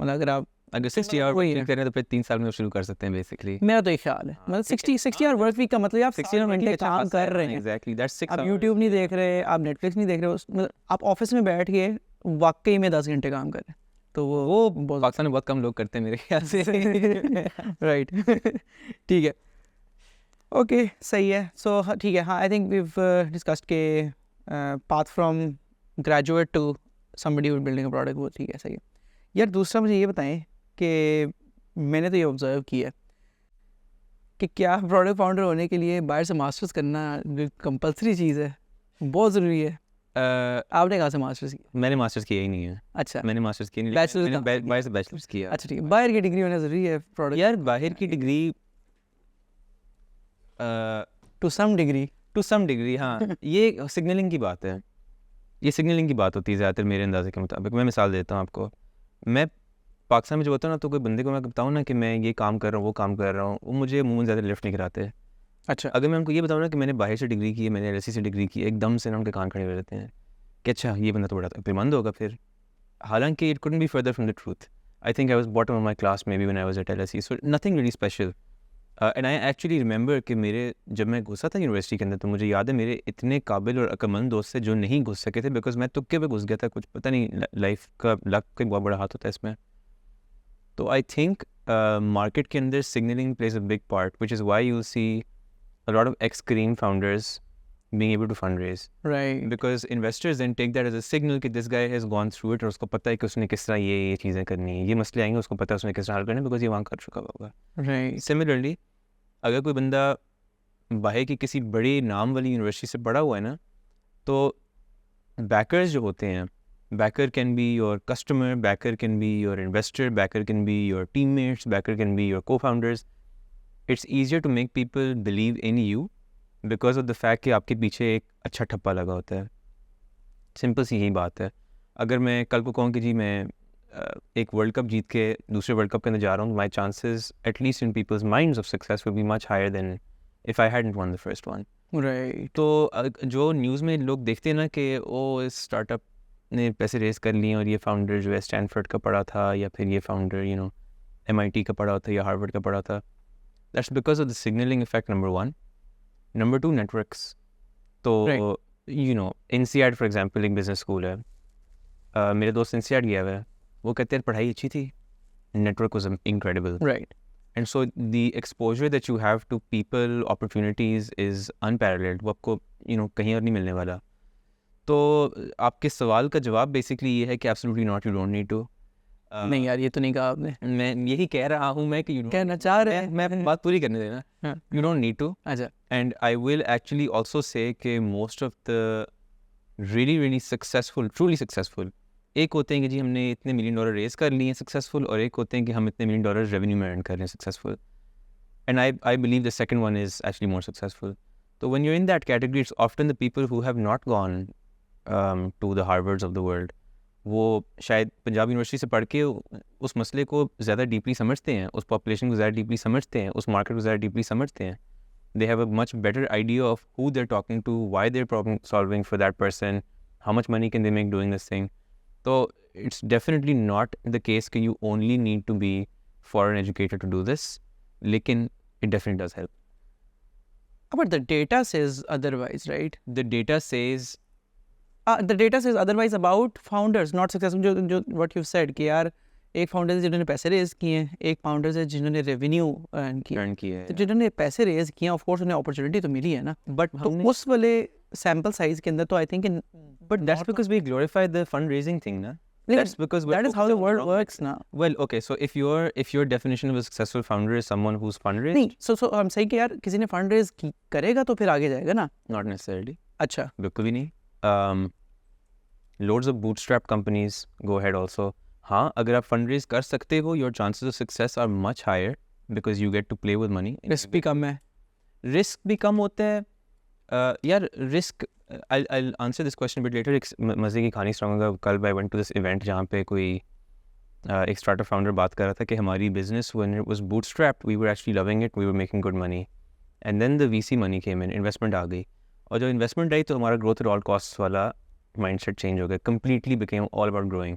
[SPEAKER 2] मतलब अगर आप
[SPEAKER 1] अगर 60 आवर
[SPEAKER 2] वही है.
[SPEAKER 1] कर रहे हैं तो फिर 3 साल में शुरू कर सकते हैं बेसिकली.
[SPEAKER 2] मेरा तो एक ख्याल है, मतलब 60 आवर वर्क वीक का मतलब आप 60 घंटे काम कर रहे हैं.
[SPEAKER 1] Exactly. That's 6
[SPEAKER 2] आप
[SPEAKER 1] hours.
[SPEAKER 2] यूट्यूब नहीं देख रहे, आप नेटफ्लिक्स नहीं देख रहे, मतलब आप ऑफिस में बैठ के वाकई में 10 घंटे काम कर रहे हैं. तो वो बहुत
[SPEAKER 1] पाकिस्तान में बहुत कम लोग करते हैं मेरे ख्याल से.
[SPEAKER 2] राइट. ठीक है, ओके, सही है. सो ठीक है, हाँ, आई थिंक वी डिस्कस्ड के path from graduate to somebody building a product. वो ठीक है, सही है. यार दूसरा मुझे ये बताएं कि मैंने तो ये ऑब्जर्व किया है कि क्या प्रोडक्ट फाउंडर होने के लिए बाहर से मास्टर्स करना कंपलसरी चीज़ है, बहुत ज़रूरी है. आपने कहाँ से मास्टर्स किया?
[SPEAKER 1] मैंने मास्टर्स किया ही नहीं है.
[SPEAKER 2] अच्छा,
[SPEAKER 1] मैंने मास्टर्स किया नहीं.
[SPEAKER 2] Bachelor's
[SPEAKER 1] मैंने
[SPEAKER 2] कहाँ?
[SPEAKER 1] बाहर से बैचलर्स किया.
[SPEAKER 2] अच्छा ठीक है. बाहर की डिग्री होना ज़रूरी है प्रोडक्ट?
[SPEAKER 1] यार बाहर की डिग्री
[SPEAKER 2] टू सम डिग्री.
[SPEAKER 1] हाँ. ये सिग्नलिंग की बात है. ये सिग्नलिंग की बात होती है ज़्यादातर मेरे अंदाजे के मुताबिक. मैं मिसाल देता हूँ आपको. मैं पाकिस्तान में जो होता है ना, तो कोई बंदे को मैं बताऊँ ना कि मैं ये काम कर रहा हूँ, वो काम कर रहा हूँ, वो मुझे मुँह में ज़्यादा लिफ्ट नहीं कराते.
[SPEAKER 2] अच्छा,
[SPEAKER 1] अगर मैं उनको ये बताऊँ ना कि मैंने बाहर से डिग्री की है, मैंने LSE से डिग्री की है, एकदम से ना उनके कान खड़े हो जाते हैं कि अच्छा ये बंदा तो बड़ा अक्लमंद होगा फिर. हालांकि it couldn't be further from the truth. I think I was bottom of my class may be when I was at LSE, so nothing really special. And I actually remember कि मेरे जब मैं घुसा था यूनिवर्सिटी के अंदर, तो मुझे याद है मेरे इतने काबिल और अक्लमंद दोस्त थे जो नहीं घुस सके थे बिकॉज मैं तुक्के पे घुस गया था. कुछ पता नहीं, लाइफ का लक का बहुत बड़ा हाथ होता है इसमें. तो आई थिंक मार्केट के अंदर signalling plays a big part, which is why you see a lot of ex-Careem founders being able to fundraise.
[SPEAKER 2] right.
[SPEAKER 1] Because investors then take that as a signal कि this guy has gone through it और उसको पता है कि उसने किस तरह ये चीज़ें करनी है, ये मसले आएंगे, उसको पता है उसने किस तरह हल करना है because ये वहाँ कर चुका होगा.
[SPEAKER 2] right.
[SPEAKER 1] Similarly, अगर कोई बंदा बाहर की किसी बड़ी नाम वाली यूनिवर्सिटी से पढ़ा हुआ है ना, तो backers जो होते हैं, backer can be your customer, backer can be your investor, backer can be your teammates, backer can be your co-founders. It's easier to make people believe in you because of the fact कि आपके पीछे एक अच्छा ठप्पा लगा होता है. सिंपल सी यही बात है. अगर मैं कल को कहूँ कि जी मैं एक वर्ल्ड कप जीत के दूसरे वर्ल्ड कप के अंदर जा रहा हूँ, my chances at least in people's minds of success will be much higher than if I hadn't won the first one.
[SPEAKER 2] right.
[SPEAKER 1] तो जो न्यूज़ में लोग देखते हैं ना कि ओ इस स्टार्टअप ने पैसे रेस कर लिए और ये फाउंडर जो है स्टैनफोर्ड का पढ़ा था, या फिर ये फाउंडर MIT का पढ़ा था या हार्वर्ड का पढ़ा था. That's because of the signaling effect, number one. Number two, networks. तो INSEAD for example एक business school है. मेरे दोस्त INSEAD गया हुआ है, वो कहते हैं पढ़ाई अच्छी थी, network was incredible.
[SPEAKER 2] right.
[SPEAKER 1] And so the exposure that you have to people, opportunities is unparalleled. वो आपको कहीं और नहीं मिलने वाला. तो आपके सवाल का जवाब basically ये है कि absolutely not, you don't need to.
[SPEAKER 2] नहीं यार, ये तो नहीं कहा आपने.
[SPEAKER 1] मैं यही कह रहा हूँ मैं कि
[SPEAKER 2] कहना चाह रहे हैं.
[SPEAKER 1] मैं बात पूरी करने देना.
[SPEAKER 2] हाँ.
[SPEAKER 1] You don't need to.
[SPEAKER 2] अच्छा.
[SPEAKER 1] And I will actually also say कि most of the really successful, truly successful, एक होते हैं कि जी हमने इतने $1 million रेस कर लिए हैं सक्सेसफुल, और एक होते हैं कि हम इतने $1 million रेवेन्यू में अर्न कर रहे हैं successful. And I believe the second one is actually more successful. So when you're in that category, it's often the people who have not gone to the Harvards of the world. वो शायद पंजाब यूनिवर्सिटी से पढ़ के उस मसले को ज़्यादा डीपली समझते हैं, उस पॉपुलेशन को ज़्यादा डीपली समझते हैं, उस मार्केट को ज़्यादा डीपली समझते हैं. They have a much better idea of who they're talking to, why they're problem solving for that person, how much money can they make doing this thing. So it's definitely not the case that you only need to be foreign educated to do this, लेकिन it definitely does help.
[SPEAKER 2] But the data says otherwise, right?
[SPEAKER 1] The data says
[SPEAKER 2] otherwise about founders not successful. जो what you said कि यार एक फाउंडर है जिन्होंने पैसे रेज किए हैं, एक फाउंडर है जिन्होंने रेवेन्यू अर्न किया है. तो जिन्होंने पैसे रेज किए हैं ऑफ कोर्स उन्हें अपॉर्चुनिटी तो मिली है ना, बट तो उस वाले सैम्पल साइज के अंदर तो I think,
[SPEAKER 1] but that's because we glorify the fundraising thing ना. That's because we're
[SPEAKER 2] that is how the
[SPEAKER 1] focusing on
[SPEAKER 2] world
[SPEAKER 1] wrong
[SPEAKER 2] works
[SPEAKER 1] metric.
[SPEAKER 2] now.
[SPEAKER 1] Well, okay, so if your definition of a successful founder is someone who's fundraised,
[SPEAKER 2] नहीं, so हम सही कि यार किसी ने फंड रेज करेगा तो फिर आगे जाएगा ना.
[SPEAKER 1] not necessarily.
[SPEAKER 2] अच्छा.
[SPEAKER 1] बिल्कुल भी नहीं. Loads of bootstrap companies go ahead also. हाँ, अगर आप fundraise कर सकते हो, your chances of success are much higher because you get to play with money.
[SPEAKER 2] Risk भी कम है.
[SPEAKER 1] रिस्क भी कम होता है. यार risk, I'll answer this question a bit later. एक मज़े की कहानी सुनाऊंगा. कल I went to this event जहाँ पे कोई एक स्टार्टअप फाउंडर बात कर रहा था कि हमारी business when it was bootstrapped, we were actually loving it, we were making good money. And then the VC money came in, investment आ गई. और जब इन्वेस्टमेंट आई तो हमारा ग्रोथ एट ऑल कॉस्ट वाला माइंडसेट चेंज हो गया. Completely became all about growing.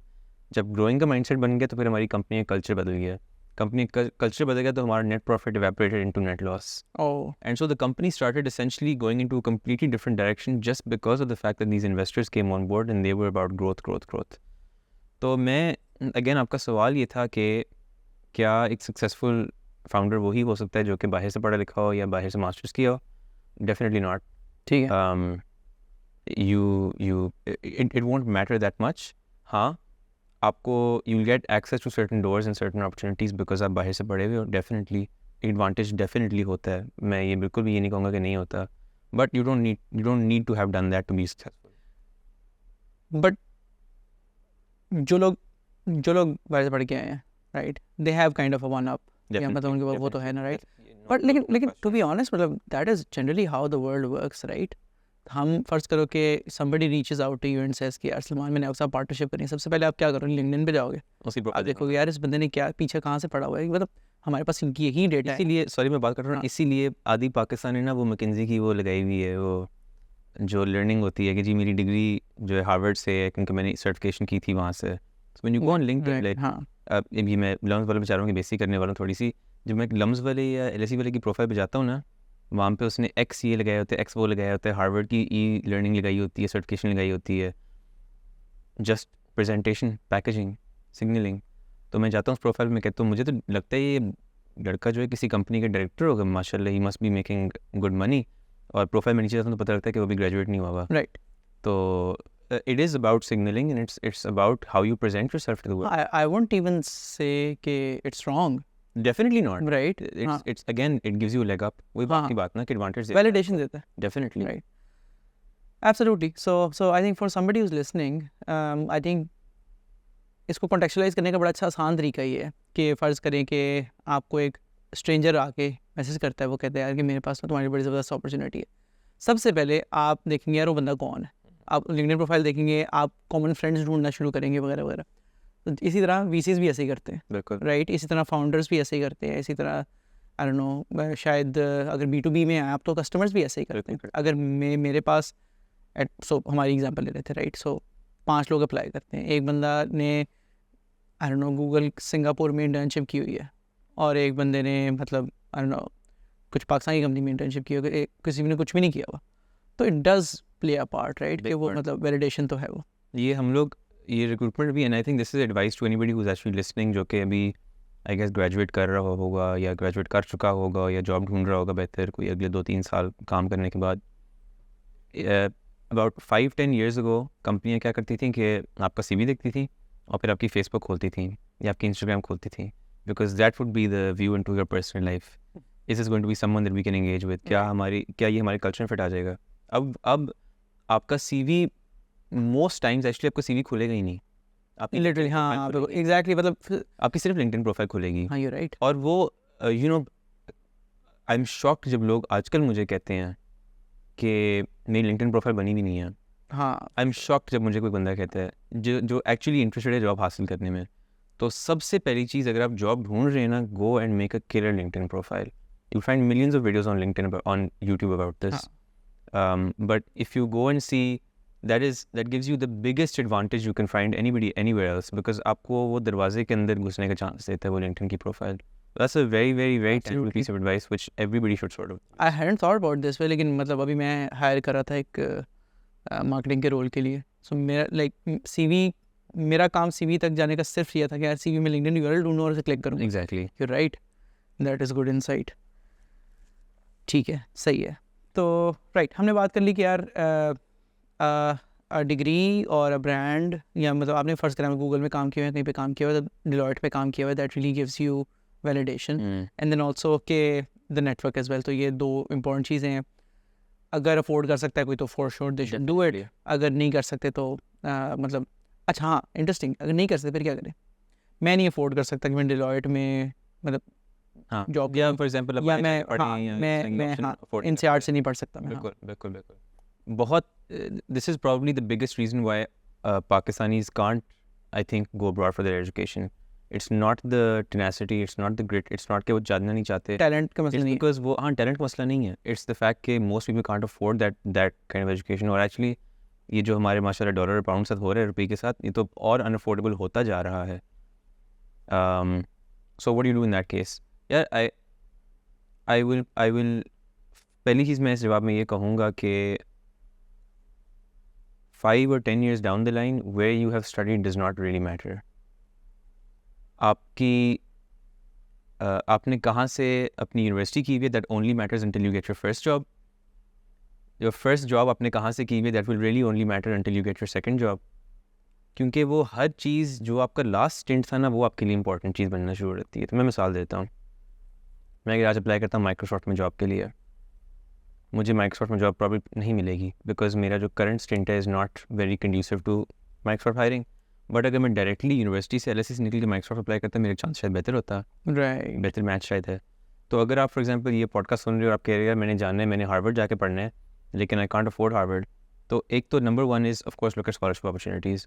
[SPEAKER 1] जब ग्रोइंग का माइंडसेट बन गया तो फिर हमारी कंपनी का कल्चर बदल गया. कंपनी का कल्चर बदल गया तो हमारा net profit evaporated into net loss.
[SPEAKER 2] Oh.
[SPEAKER 1] And so the company started essentially going into a completely different direction just because of the fact that these investors came on board and they were about growth. तो मैं अगेन आपका सवाल ये था कि क्या एक सक्सेसफुल फाउंडर वही हो सकता है जो कि बाहर से पढ़ा लिखा हो या बाहर से मास्टर्स किया हो? Definitely not.
[SPEAKER 2] ठीक है.
[SPEAKER 1] It won't matter that much. हाँ, आपको you'll get access to certain doors and certain opportunities because आप बाहर से पढ़े हुए हो. डेफिनेटली एडवांटेज डेफिनेटली होता है. मैं ये बिल्कुल भी ये नहीं कहूँगा कि नहीं होता. But you don't need to have done that to be successful.
[SPEAKER 2] But जो लोग बाहर से पढ़ के आए हैं, right, they have kind of a one up. या मतलब उनके पास वो तो है ना, राइट. बट लेकिन टू बी ऑनेस्ट, मतलब that is generally how the world works, right. हम फर्ज करो कि somebody reaches out to you and says कि यार सलमान, मैंने आपसे पार्टनरशिप करनी है. सबसे पहले आप क्या करोगे? लिंक्डइन पे जाओगे, आप देखोगे यार इस बंदे ने क्या पीछे कहाँ से पढ़ा हुआ है. मतलब हमारे पास इनकी यही डेटा है.
[SPEAKER 1] इसीलिए सॉरी मैं बात कर रहा हूँ.
[SPEAKER 2] हाँ.
[SPEAKER 1] इसीलिए आदि पाकिस्तान ने ना वो मैकेंजी की वो लगाई हुई है, वो जो लर्निंग होती है कि जी मेरी डिग्री जो है हार्वर्ड से है क्योंकि मैंने सर्टिफिकेशन की थी वहाँ से. So when you go on LinkedIn, like,
[SPEAKER 2] हाँ.
[SPEAKER 1] अभी मैं लम्स वाले बेचारों की बेसिक करने वाला हूँ थोड़ी सी. जब मैं लम्स वाले या LSE वाले की प्रोफाइल पे जाता हूँ ना, वहाँ पे उसने एक्स ये लगाए होते हैं, एक्स वो लगाया होता है, हार्वर्ड की ई लर्निंग लगाई होती है, सर्टिफिकेशन लगाई होती है, जस्ट प्रेजेंटेशन, पैकेजिंग, सिग्नलिंग. तो मैं जाता हूँ उस प्रोफाइल में, कहता हूँ मुझे तो लगता है ये लड़का जो है किसी कंपनी का डायरेक्टर होगा, माशाल्लाह he must be making good money. और प्रोफाइल में नीचे जाता हूँ तो पता लगता है कि वो भी ग्रेजुएट नहीं हुआ.
[SPEAKER 2] राइट.
[SPEAKER 1] तो it is about signaling and it's about how you present yourself to the world.
[SPEAKER 2] I won't even say कि it's wrong.
[SPEAKER 1] Definitely not.
[SPEAKER 2] Right.
[SPEAKER 1] It's again it gives you a leg up. वही बात की बात ना कि advantage देता है.
[SPEAKER 2] Validation देता है.
[SPEAKER 1] Definitely.
[SPEAKER 2] Right. Absolutely. So I think for somebody who's listening, I think इसको contextualize करने का बड़ा अच्छा आसान तरीका ये है कि फ़र्ज़ करें कि आपको एक स्ट्रेंजर आके मैसेज करता है, वो कहता है यार कि मेरे पास ना तुम्हारी बड़ी ज़बरदस्त अपॉर्चुनिटी है. सबसे पहले आप देखेंगे यार वो बंदा कौन है. आप लिंक्डइन प्रोफाइल देखेंगे, आप कॉमन फ्रेंड्स ढूंढना शुरू करेंगे वगैरह वगैरह. तो इसी तरह VCs भी ऐसे ही करते हैं.
[SPEAKER 1] बिल्कुल.
[SPEAKER 2] राइट. इसी तरह फाउंडर्स भी ऐसे ही करते हैं. इसी तरह आई डोंट नो, शायद अगर B2B में आप तो कस्टमर्स भी ऐसे ही करते हैं. अगर मेरे पास हमारी एग्जांपल ले रहे थे, राइट. सो 5 लोग अप्लाई करते हैं. एक बंदा ने आई डोंट नो गूगल सिंगापुर में इंटर्नशिप की हुई है, और एक बंदे ने मतलब आई डोंट नो कुछ पाकिस्तानी कंपनी में इंटर्नशिप की हुई है, किसी ने कुछ भी नहीं किया हुआ. तो it does play a part, right, कि वो मतलब वैलिडेशन तो है वो.
[SPEAKER 1] ये हम लोग ये रिक्रूटमेंट भी, and I think this is advice to anybody who is actually listening, जो कि अभी आई गेस ग्रेजुएट कर रहा होगा या ग्रेजुएट कर चुका होगा या जॉब ढूंढ रहा होगा बेहतर कोई अगले 2-3 साल काम करने के बाद. अबाउट 5-10 ईयर्स अगो कंपनियाँ क्या करती थी कि आपका CV देखती थी और फिर आपकी फेसबुक खोलती थी या आपकी इंस्टाग्राम खोलती थी, because that would be the view into your personal life. Is is going to be someone that we can engage with. क्या ये हमारे कल्चर में फिट आ जाएगा? अब आपका CV मोस्ट टाइम्स एक्चुअली आपका CV खुलेगा ही नहीं. आपकी
[SPEAKER 2] लिटरली हाँ एग्जैक्टली, मतलब
[SPEAKER 1] आपकी सिर्फ लिंक्डइन प्रोफाइल खुलेगी.
[SPEAKER 2] हाँ, यू राइट.
[SPEAKER 1] और वो you know I am shocked जब लोग आजकल मुझे कहते हैं कि मेरी लिंक्डइन प्रोफाइल बनी भी नहीं है.
[SPEAKER 2] हाँ.
[SPEAKER 1] आई एम शॉक्ड जब मुझे कोई बंदा कहता है जो एक्चुअली इंटरेस्टेड है जॉब हासिल करने में. तो सबसे पहली चीज़, अगर आप जॉब ढूंढ रहे हैं ना, go and make a killer LinkedIn profile. You find millions of videos on LinkedIn, on YouTube about this. But if you go and see, that gives you the biggest advantage you can find anywhere else, because आपको वो दरवाजे के अंदर घुसने का चांस देता है वो LinkedIn की profile. That's a very very very tangible piece of advice which everybody should sort of.
[SPEAKER 2] I hadn't thought about this way, लेकिन मतलब अभी मैं हायर कर रहा था एक मार्केटिंग के रोल के लिए. सो मेरा CV, मेरा काम CV तक जाने का सिर्फ ये था कि यार CV में LinkedIn URL ढूंढूं और उसे क्लिक करूँ.
[SPEAKER 1] Exactly.
[SPEAKER 2] You're right. That is good insight. ठीक है, सही है. तो राइट, हमने बात कर ली कि यार डिग्री और अ ब्रांड, या मतलब आपने फ़र्ज़ करा गूगल में काम किया है, कहीं पे काम किया हुआ है, डिलॉयट पे काम किया हुआ है, that really gives you validation and then also के द नेटवर्क एज वेल. तो ये 2 इंपॉर्टेंट चीज़ें हैं. अगर अफोर्ड कर सकता है कोई तो for sure they should do it. अगर नहीं कर सकते तो मतलब अच्छा हाँ इंटरेस्टिंग, अगर नहीं कर सकते फिर क्या करें? मैं नहीं अफोर्ड कर सकता कि मैं डिलॉयट में मतलब
[SPEAKER 1] हाँ
[SPEAKER 2] जॉब
[SPEAKER 1] या फॉर एग्जांपल
[SPEAKER 2] या मैं एनसीईआर से नहीं पढ़ सकता मैं.
[SPEAKER 1] बिल्कुल बिल्कुल बिल्कुल. बहुत this is probably the biggest reason why Pakistanis can't, I think, go abroad for their education. It's not the tenacity, it's not the grit, it's not कि वो जानना नहीं चाहते.
[SPEAKER 2] टैलेंट का मसला
[SPEAKER 1] It's
[SPEAKER 2] नहीं है.
[SPEAKER 1] because वो हाँ टैलेंट का मसला नहीं है. It's the fact कि most people can't afford that kind of education. और actually ये जो हमारे माशाल्लाह डॉलर और पाउंड साथ हो रहे हैं रुपये के साथ, ये तो और अनअफोर्डेबल होता जा रहा है. So what do you do in that case? यार I will पहली चीज़ मैं इस जवाब में ये कहूँगा कि 5 or 10 years down the line, where you have studied does not really matter. आपने कहाँ से अपनी यूनिवर्सिटी की हुई है, that only matters until you get your first job. Your first job आपने कहाँ से की हुई है, that will really only matter until you get your second job. क्योंकि वो हर चीज़ जो आपका लास्ट स्टिंट था ना, वो आपके लिए इंपॉर्टेंट चीज़ बनना शुरू होती है. तो मैं मिसाल देता हूँ. मैं अगर आज अप्लाई करता हूँ माइक्रोसॉफ्ट में जॉब के लिए, मुझे माइक्रोसॉफ्ट में जॉब प्रॉब्लम नहीं मिलेगी बिकॉज मेरा जो करंट स्टिंट है is not very conducive to Microsoft hiring. But अगर मैं डायरेक्टली यूनिवर्सिटी से LSE से निकल के माइक्रोसॉफ्ट अप्लाई करता, मेरे चांस शायद बेहतर होता,
[SPEAKER 2] राइट.
[SPEAKER 1] बेहतर मैच शायद है. तो अगर आप फॉर एग्जांपल ये पॉडकास्ट सुन रहे हो और आप कह रहे हो मैंने जाना है, मैंने हार्वर्ड जाके पढ़ना है, लेकिन आई कांट अफोर्ड हार्वर्ड, तो एक तो number 1 is of course look at scholarship opportunities.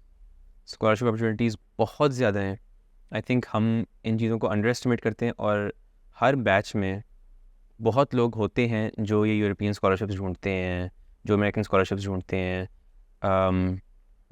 [SPEAKER 1] Scholarship opportunities बहुत ज़्यादा हैं. आई थिंक हम इन चीज़ों को अंडर एस्टिमेट करते हैं. और हर बैच में बहुत लोग होते हैं जो ये यूरोपियन स्कॉलरशिप्स ढूंढते हैं, जो अमेरिकन स्कॉलरशिप्स ढूंढते हैं.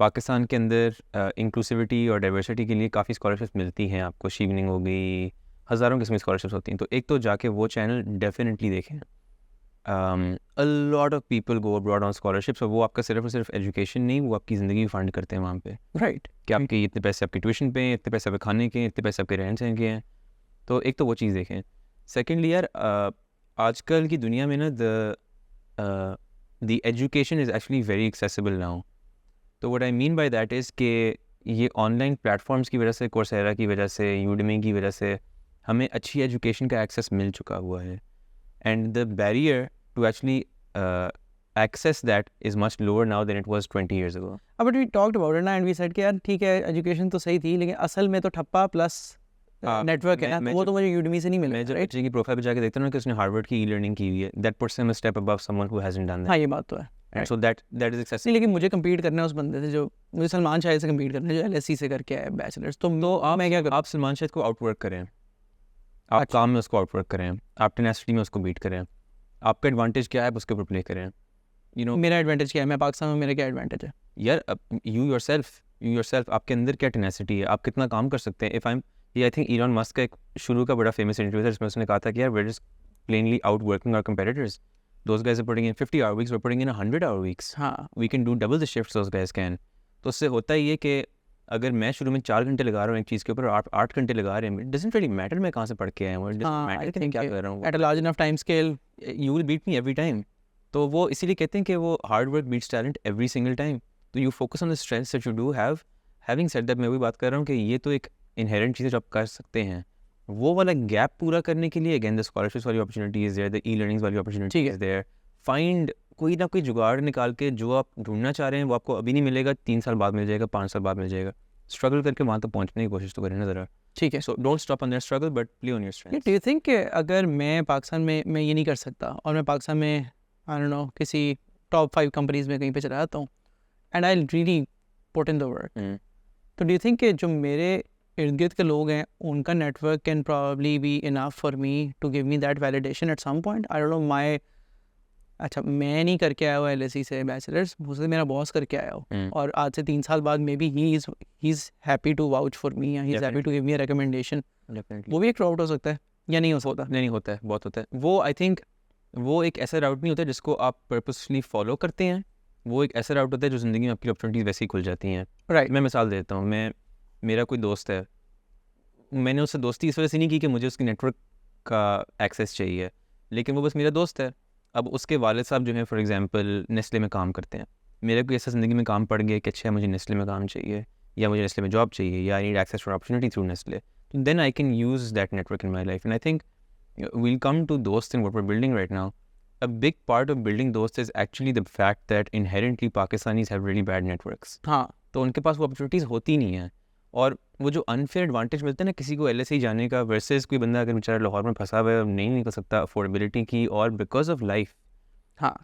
[SPEAKER 1] पाकिस्तान के अंदर इंक्लूसिविटी और डाइवर्सिटी के लिए काफ़ी स्कॉलरशिप्स मिलती हैं आपको. शीवनिंग हो गई, हज़ारों किस्म की स्कॉलरशिप्स होती हैं. तो एक तो जाके वो चैनल डेफिनेटली देखें. अ lot of people go abroad on scholarships, और वो आपका सिर्फ और सिर्फ एजुकेशन नहीं, वो आपकी ज़िंदगी भी फंड करते हैं वहाँ पे.
[SPEAKER 2] राइट.
[SPEAKER 1] कि आपके इतने पैसे आपकी ट्यूशन पे हैं, इतने पैसे आपके खाने के हैं, इतने पैसे आपके रहन सहन के हैं. तो एक तो वो चीज़ देखें. सेकेंडली यार आजकल की दुनिया में ना the education is actually very accessible now. तो what I mean by that is कि ये ऑनलाइन प्लेटफॉर्म्स की वजह से, कोर्सेरा की वजह से, यूडेमी की वजह से हमें अच्छी एजुकेशन का एक्सेस मिल चुका हुआ है. And the barrier to actually access that is much lower now than it was 20 years ago.
[SPEAKER 2] But we talked about it ना, and we said कि यार ठीक है एजुकेशन तो सही थी, लेकिन असल में तो ठप्पा प्लस नेटवर्क है ना, वो तो मुझे यूडेमी से नहीं मिला.
[SPEAKER 1] मैं जब बच्चे की प्रोफाइल पे जाके देखता हूँ ना कि उसने हार्वर्ड की ई-लर्निंग की हुई है, that puts him a step above someone who hasn't done that.
[SPEAKER 2] हाँ ये बात तो है.
[SPEAKER 1] And so that is accessible.
[SPEAKER 2] नहीं, लेकिन मुझे कम्पीट करना है उस बंदे से, जो मुझे सलमान शाहिद से कम्पीट करना है, जो LSE से करके आया बैचलर्स. तो मैं क्या करूँ?
[SPEAKER 1] आप सलमान शाहिद को आउटवर्क करें, आप काम में उसको आउटवर्क करें, आप टेनेसिटी में उसको बीट करें. आपका एडवांटेज क्या है, आप उसके ऊपर प्ले करें.
[SPEAKER 2] मेरा एडवांटेज क्या है? मैं पाकिस्तान में, मेरा क्या एडवांटेज है
[SPEAKER 1] यार? यू योरसेल्फ आपके अंदर क्या टेनेसिटी है, आप कितना काम कर सकते हैं. आई थिंक इलॉन मस्क का एक शुरू का बड़ा फेमस इंटरव्यू था जिसमें उसने कहा था कि यार we're just plainly outworking our competitors. Those guys are putting in 50-hour weeks, we're putting in 100-hour weeks.
[SPEAKER 2] हाँ.
[SPEAKER 1] We can do double the shifts those guys can. तो उससे होता ही है कि अगर मैं शुरू में 4 घंटे लगा रहा हूँ एक चीज़ के ऊपर, आप 8 घंटे लगा रहे हैं, it doesn't really matter मैं कहाँ से पढ़ के आया हूँ, it doesn't matter कि मैं क्या कर रहा हूँ.
[SPEAKER 2] At a large enough time scale,
[SPEAKER 1] you will beat me every time. तो वो इसीलिए कहते हैं कि वो hard work beats talent every single time. तो you focus on the strengths that you do have. Having said that, मैं भी बात कर रहा हूँ कि ये तो एक इनहेरेंट चीज़ जो आप कर सकते हैं. वो वाला गैप पूरा करने के लिए अगेन द स्कॉलरशिप्स वाली अपॉर्चुनिटी इज़ देयर, द ई-लर्निंग्स वाली अपॉर्चुनिटी इज़ देयर. फाइंड कोई ना कोई जुगाड़ निकाल के जो आप ढूंढना चाह रहे हैं वो आपको अभी नहीं मिलेगा, 3 साल बाद मिल जाएगा, 5 साल बाद मिल जाएगा. स्ट्रगल करके वहाँ तक पहुँचने की कोशिश तो करें ना ज़रा.
[SPEAKER 2] ठीक है.
[SPEAKER 1] So don't stop on their struggle but play on your strengths.
[SPEAKER 2] Do you think अगर मैं पाकिस्तान में मैं ये नहीं कर सकता और मैं पाकिस्तान में आई डोंट नो किसी टॉप 5 कंपनीज में कहीं पे चला जाता हूँ and I really put in the work, तो डू यू थिंक कि जो मेरे इर्द गिर्द के लोग हैं उनका network can probably be enough for me to give me that validation at some point? I don't know my अच्छा मैं नहीं करके आया हूँ LSE से बैचलर्स, मुझसे मेरा बॉस करके आया हो और आज से 3 साल बाद maybe he is happy to vouch for me, he is happy to give me a recommendation. वो भी एक राउट हो सकता है या नहीं हो सकता?
[SPEAKER 1] नहीं होता है, बहुत होता है वो. आई थिंक वो एक ऐसा राउट नहीं होता जिसको आप पर्पसफुली फॉलो करते हैं. वो एक ऐसा राउट होता है जो ज़िंदगी में आपकी अपॉर्चुनिटीज़ वैसे ही खुल जाती हैं.
[SPEAKER 2] राइट.
[SPEAKER 1] मैं मिसाल देता हूँ. मेरा कोई दोस्त है, मैंने उससे दोस्ती इस वजह से नहीं की कि मुझे उसकी नेटवर्क का एक्सेस चाहिए, लेकिन वो बस मेरा दोस्त है. अब उसके वालिद साहब जो हैं फॉर एग्जांपल नेस्ले में काम करते हैं. मेरे को ऐसा ज़िंदगी में काम पड़ गया कि अच्छा मुझे नेस्ले में काम चाहिए या मुझे नेस्ले में जॉब चाहिए या I need access to opportunity through Nestle, तो then I can use that network in my life. And I think we'll come to those things what we're building right now. A big part of building those is actually the fact that inherently Pakistanis have really bad networks.
[SPEAKER 2] हाँ,
[SPEAKER 1] तो उनके पास वो अपॉर्चुनिटीज़ होती नहीं है. और वो जो अनफेयर एडवांटेज मिलता है ना किसी को LSE जाने का वर्सेस कोई बंदा अगर बेचारा लाहौर में फंसा हुआ है और नहीं निकल सकता अफोर्डेबिलिटी की और बिकॉज ऑफ लाइफ,
[SPEAKER 2] हाँ,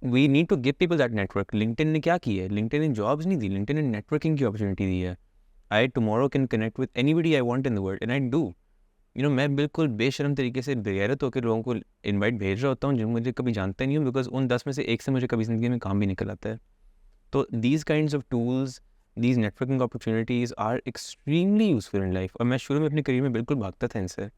[SPEAKER 1] we need to give people that network. LinkedIn ने क्या किया है? लिंक्डइन ने जॉब्स नहीं दी, लिंक्डइन ने नेटवर्किंग की अपॉर्चुनिटी दी है. I tomorrow can connect with anybody I want in the world and I do. मैं बिल्कुल बेशर्म तरीके से बेगैरत होकर लोगों को इनवाइट भेज रहा होता हूँ जो मुझे कभी जानता नहीं हूँ, बिकॉज उन 10 में से एक से मुझे कभी ज़िंदगी में काम भी निकल आता है. तो these kinds of tools, these networking opportunities are extremely useful in life. और मैं शुरू में अपने करियर में बिल्कुल भागता था इनसे.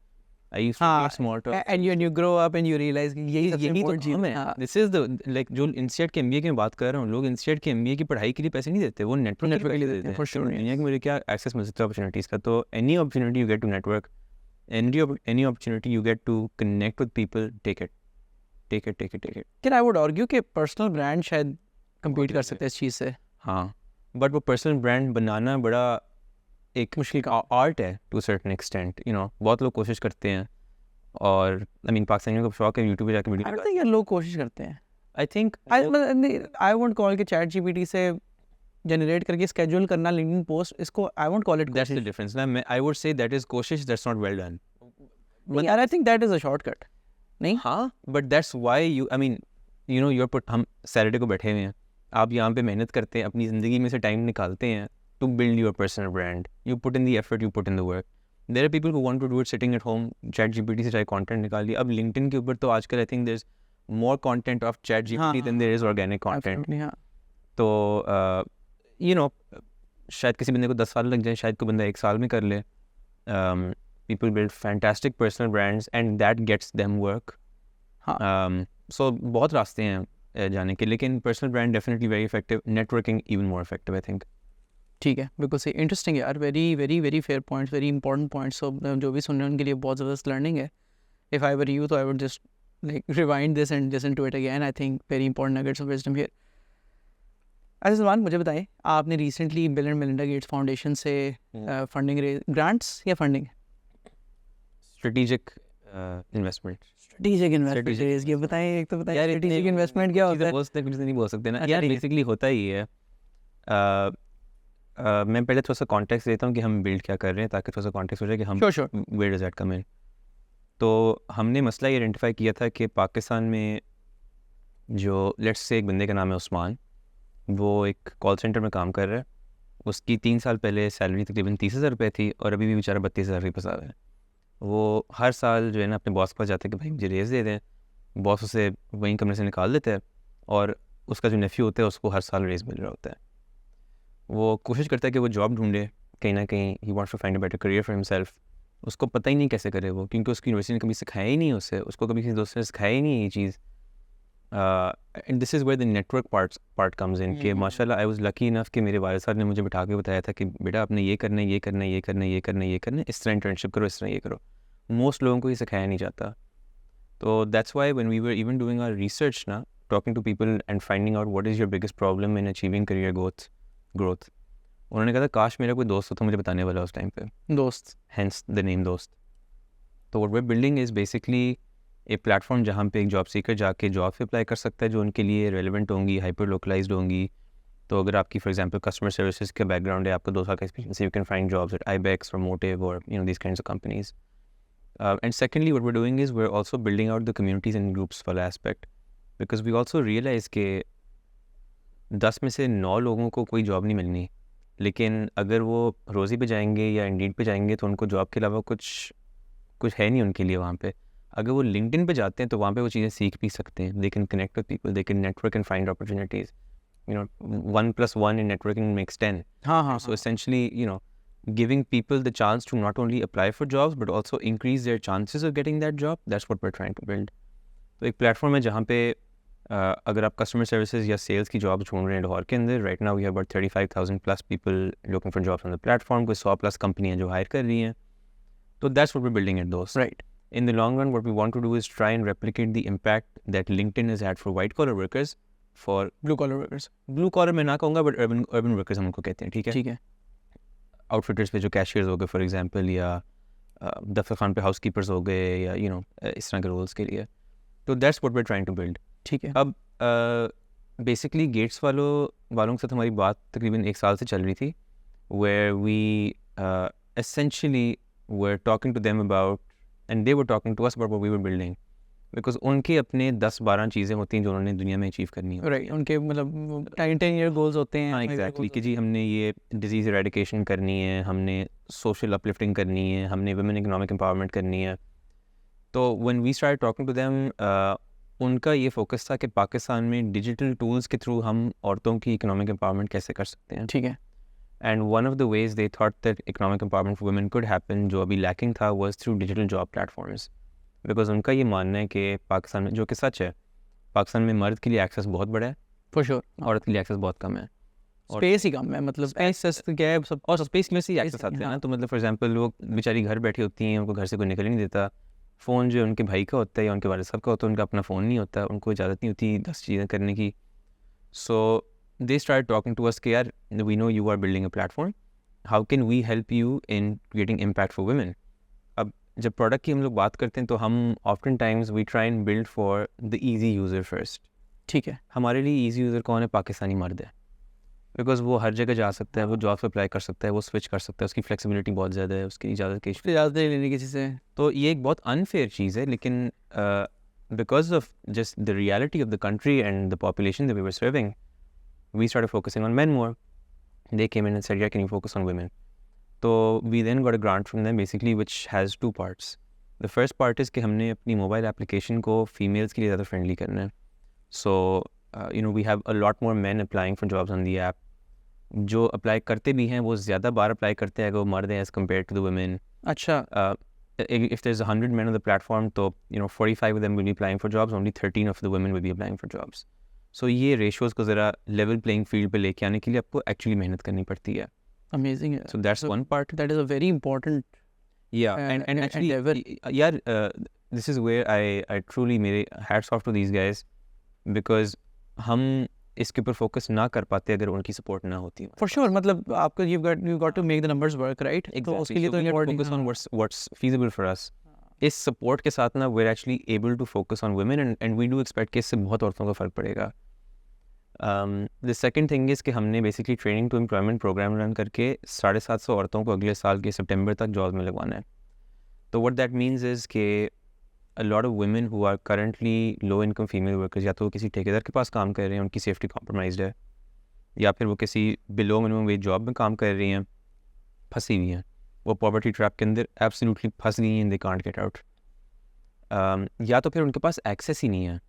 [SPEAKER 1] आई यूज्ड टू
[SPEAKER 2] हाँ,
[SPEAKER 1] gate small talk.
[SPEAKER 2] and you grow up and you realize कि यही सबसे
[SPEAKER 1] यही तो
[SPEAKER 2] important चीज़
[SPEAKER 1] काम
[SPEAKER 2] है.
[SPEAKER 1] है. दिस इज द लाइक जो इंस्टीट्यूट के MBA की मैं बात कर रहा हूँ, लोग इंस्टीट्यूट के MBA की पढ़ाई के लिए पैसे नहीं देते, वो नेटवर्क के लिए देते हैं.
[SPEAKER 2] for sure,
[SPEAKER 1] दुनिया की मुझे क्या एक्सेस मिल सकता है अपॉर्चुनिटीज़ का. तो any opportunity you get to network, any opportunity you get to connect with people, take it.
[SPEAKER 2] Can I would argue कि personal brand शायद compete कर सकते हैं इस चीज़ से.
[SPEAKER 1] हाँ, but वो personal brand बनाना बड़ा एक
[SPEAKER 2] मुश्किल
[SPEAKER 1] आर्ट है to a certain extent. बहुत लोग कोशिश करते हैं और I mean पाकिस्तानियों को शौक है YouTube पे जाके
[SPEAKER 2] I
[SPEAKER 1] वीडियो.
[SPEAKER 2] don't think यार लोग कोशिश करते हैं.
[SPEAKER 1] I think
[SPEAKER 2] I won't call के ChatGPT से generate करके schedule करना LinkedIn post, इसको I won't call it
[SPEAKER 1] that's the
[SPEAKER 2] कोशिश.
[SPEAKER 1] difference. ना I would say that is कोशिश, that's not well done.
[SPEAKER 2] नहीं यार, I think that is a shortcut. नहीं?
[SPEAKER 1] हाँ, but that's why I mean you're हम सैटरडे को बैठे हुए हैं, आप यहाँ पे मेहनत करते हैं, अपनी ज़िंदगी में से टाइम निकालते हैं to build your personal brand. You put in the effort, you put in the work. There are people who want to do it sitting at home, ChatGPT से चाहे content निकाल लिया. अब LinkedIn के ऊपर तो आजकल I think there's more content of ChatGPT than there is organic content.
[SPEAKER 2] Absolutely, हाँ.
[SPEAKER 1] तो शायद किसी बंदे को 10 साल लग जाए, शायद कोई बंदा 1 साल में कर ले. People build fantastic personal brands and that gets them work.
[SPEAKER 2] हाँ.
[SPEAKER 1] So बहुत रास्ते हैं जाने के, लेकिन personal brand definitely very effective. Networking even more effective, I think.
[SPEAKER 2] ठीक है, बिल्कुल सही. इंटरेस्टिंग यार, very fair points, very important points. So जो भी सुन रहे हैं उनके लिए बहुत ज़बरदस्त लर्निंग है. इफ़ आई वर यू तो I would just like rewind this and listen to it again. I think very important nuggets of wisdom here. अच्छा सलमान, मुझे बताएं, आपने recently Bill and Melinda Gates Foundation से फंडिंग ग्रांट्स या funding
[SPEAKER 1] Strategic investment.
[SPEAKER 2] Strategic investment raise ये बताएं. एक तो बताएं स्ट्रेटेजिक इन्वेस्टमेंट क्या होता है.
[SPEAKER 1] कुछ नहीं बोल सकते ना
[SPEAKER 2] अच्छा,
[SPEAKER 1] यार.
[SPEAKER 2] ठीक है.
[SPEAKER 1] बेसिकली होता ही है. मैं पहले थोड़ा सा कॉन्टेक्स्ट देता हूँ कि हम बिल्ड क्या कर रहे हैं, ताकि थोड़ा सा कॉन्टेक्स्ट हो जाए कि हम
[SPEAKER 2] sure
[SPEAKER 1] where does that come in. तो हमने मसला ये आइडेंटिफाई किया था कि पाकिस्तान में जो लेट्स से एक बंदे का नाम है उस्मान, वो एक कॉल सेंटर में काम कर रहा है. उसकी 3 साल पहले सैलरी तकरीबन 30,000 रुपये थी और अभी भी बेचारा 32,000 रुपये फंसा हुआ है. वो हर साल जो है ना अपने बॉस के पास जाता है कि भाई मुझे रेज़ दे दें. बॉस उसे वहीं कमरे से निकाल देता है और उसका जो नेफ्यू होता है उसको हर साल रेज़ मिल रहा होता है. वो कोशिश करता है कि वो जॉब ढूंढे कहीं ना कहीं. He wants to find a better career for himself. उसको पता ही नहीं कैसे करे वो, क्योंकि उसकी यूनिवर्सिटी ने कभी सिखाया ही नहीं उसे, उसको कभी किसी दोस्त ने सिखाया ही नहीं ये चीज़. And this is where the network part comes in. कि माशाल्लाह आई वाज लकी इनफ कि मेरे वालिद साहब ने मुझे बिठा के बताया था कि बेटा आपने ये करना है, ये करना है, ये करना है, ये करना है, ये करना है, इस तरह इंटर्नशिप करो, इस तरह ये करो. मोस्ट लोगों को ये सिखाया नहीं जाता. तो that's why when we were even doing our research ना, talking to people and finding out what is your biggest problem in achieving career growth, उन्होंने कहा था काश मेरा कोई दोस्त होता मुझे बताने वाला उस टाइम पे.
[SPEAKER 2] दोस्त,
[SPEAKER 1] हेंस द नेम दोस्त. तो what we are building is basically a platform जहाँ पे एक जॉब सीकर जाके जॉब पे अप्लाई कर सकता है जो उनके लिए रेलिवेंट होंगी, हाइपर लोकलाइज्ड होंगी. तो अगर आपकी फॉर एग्जांपल कस्टमर सर्विसेज का बैकग्राउंड है, आपका 2 साल का एक्सपीरियंस है, you can find jobs eight IBEX और मोटिव और these kinds of companies. And secondly, what we're doing is we're also building out the communities and groups वाला aspect, because we also realize कि 10 में से 9 लोगों को कोई जॉब नहीं मिलनी, लेकिन अगर वो रोज़ी पे जाएंगे या इंडीड पे जाएंगे तो उनको जॉब के अलावा कुछ है नहीं उनके लिए वहाँ पे. अगर वो लिंक्डइन पे जाते हैं तो वहाँ पे वो चीज़ें सीख भी सकते हैं. They can connect with people, they can network and find opportunities. 1 + 1 in networking makes 10.
[SPEAKER 2] हाँ.
[SPEAKER 1] So essentially, giving people the chance to not only apply for jobs but also increase their chances of getting that job. That's what we're trying to build. तो एक प्लेटफॉर्म है जहाँ पे अगर आप कस्टमर सर्विसेज या सेल्स की जॉब ढूंढ रहे हैं लाहौर के अंदर, right now we have about 35,000+ people looking for jobs on the platform. कोई 100+ कंपनियाँ जो हायर कर रही हैं. तो that's what we're building at those.
[SPEAKER 2] Right.
[SPEAKER 1] In the long run, what we want to do is try and replicate the impact that LinkedIn has had for white collar workers for
[SPEAKER 2] blue collar workers,
[SPEAKER 1] blue collar मैं ना कहूँगा, बट अर्बन वर्कर्स हम उनको कहते हैं, ठीक है.
[SPEAKER 2] ठीक है.
[SPEAKER 1] आउटफिटर्स पे जो कैशियर्स हो गए फॉर एग्जांपल, या दफ्तर खान पे हाउसकीपर्स हो गए, या इस तरह के रोल्स के लिए. तो that's what we are trying to build.
[SPEAKER 2] ठीक है.
[SPEAKER 1] अब बेसिकली गेट्स वालों के साथ हमारी बात तकरीबन 1 साल से चल रही थी, where we essentially were talking to them about, and they were talking to us about what we were building, because उनके अपने 10-12 चीज़ें होती हैं जो उन्होंने दुनिया में अचीव करनी है.
[SPEAKER 2] राइट, उनके मतलब 10 ईयर गोल्स होते हैं.
[SPEAKER 1] हाँ एग्जैक्टली, कि जी हमने ये डिजीज़ एरेडिकेशन करनी है, हमने सोशल अपलिफ्टिंग करनी है, हमने वुमेन इकोनॉमिक एम्पावरमेंट करनी है. तो when we start talking to them, उनका ये फोकस था कि पाकिस्तान में डिजिटल टूल्स के थ्रू हम औरतों की इकोनॉमिक एम्पावरमेंट कैसे कर सकते हैं.
[SPEAKER 2] ठीक है.
[SPEAKER 1] And one of the ways they thought that economic empowerment for women could happen, जो अभी लैकिंग था, was through digital job platforms. Because उनका ये मानना है कि पाकिस्तान में, जो कि सच है, पाकिस्तान में मर्द के लिए एक्सेस बहुत बड़ा है,
[SPEAKER 2] फॉर श्योर.
[SPEAKER 1] औरत के लिए एक्सेस बहुत कम है.
[SPEAKER 2] स्पेस ही कम है, मतलब एक्सेस क्या है सब,
[SPEAKER 1] और स्पेस में से एक्सेस आते हैं ना. तो मतलब फॉर एग्जांपल लोग बेचारी घर बैठी होती हैं, उनको घर से कोई निकल ही नहीं देता. फ़ोन जो उनके भाई का होता है या उनके वालिद साहब का होता है, उनका अपना फ़ोन नहीं होता, उनको इजाज़त नहीं होती 10 चीज़ें करने की. So they start talking to us कि यार, we know you are building a platform, how can we help you in creating impact for women. अब जब प्रोडक्ट की हम लोग बात करते हैं तो हम often times we try and build for the easy user first.
[SPEAKER 2] ठीक है.
[SPEAKER 1] हमारे लिए ईजी यूज़र कौन है? पाकिस्तानी मर्द है, बिकॉज वो हर जगह जा सकता है, वो जॉब अप्लाई कर सकता है, वो स्विच कर सकता है, उसकी फ्लेक्सिबिलिटी बहुत ज़्यादा है, उसकी इजाज़त की
[SPEAKER 2] इजाज़त लेने किसी से.
[SPEAKER 1] तो ये एक बहुत अनफेयर चीज़ है. लेकिन because of just the reality of the country and the population that we were serving, we started focusing on men more. They came in and said, यार can you focus on women. तो we then got a grant from them basically which has 2 parts. The first part is कि हमने अपनी मोबाइल एप्लीकेशन को फीमेल्स के लिए ज़्यादा फ्रेंडली करना है. So we have a lot more man applying for jobs on the app. जो अप्लाई करते भी हैं वो ज़्यादा बार अप्लाई करते हैं अगर वो मर्द हैं as compared to the women.
[SPEAKER 2] अच्छा.
[SPEAKER 1] If there's 100 men on the platform, तो 45 of them will be applying for jobs, only 13 of the women will be applying for jobs. So ये ratios को ज़रा level playing field पे लेके आने के लिए आपको actually मेहनत करनी पड़ती है.
[SPEAKER 2] Amazing.
[SPEAKER 1] So that's one part.
[SPEAKER 2] That is a very important.
[SPEAKER 1] Yeah, and actually, यार this is where I truly, मेरे hats off to these guys, because हम इसके ऊपर फोकस ना कर पाते अगर उनकी सपोर्ट ना होती.
[SPEAKER 2] For sure, मतलब आपको you got to make the numbers work, right?
[SPEAKER 1] Exactly.
[SPEAKER 2] तो उसके लिए
[SPEAKER 1] So
[SPEAKER 2] तो
[SPEAKER 1] we have to
[SPEAKER 2] important
[SPEAKER 1] focus on what's feasible for us. इस सपोर्ट के साथ ना we're actually able to focus on women, and we do expect कि इससे बहुत औरतों का फ़र्क पड़ेगा. The second thing is कि हमने basically training to employment program run करके 750 औरतों को अगले साल के सितंबर तक जॉब में लगवाना है. तो what that means is कि a lot of women who are currently low income female workers, या तो किसी ठेकेदार के पास काम कर रहे हैं, उनकी सेफ्टी कॉम्प्रोमाइज्ड है, या फिर वो किसी बिलो मिनिमम वेज जॉब में काम कर रही हैं, फंसी हुई हैं, वो पॉवर्टी ट्रैप के अंदर एब्सोल्युटली फंस गई हैं, दे कांट गेट आउट. या तो फिर उनके पास एक्सेस ही नहीं है.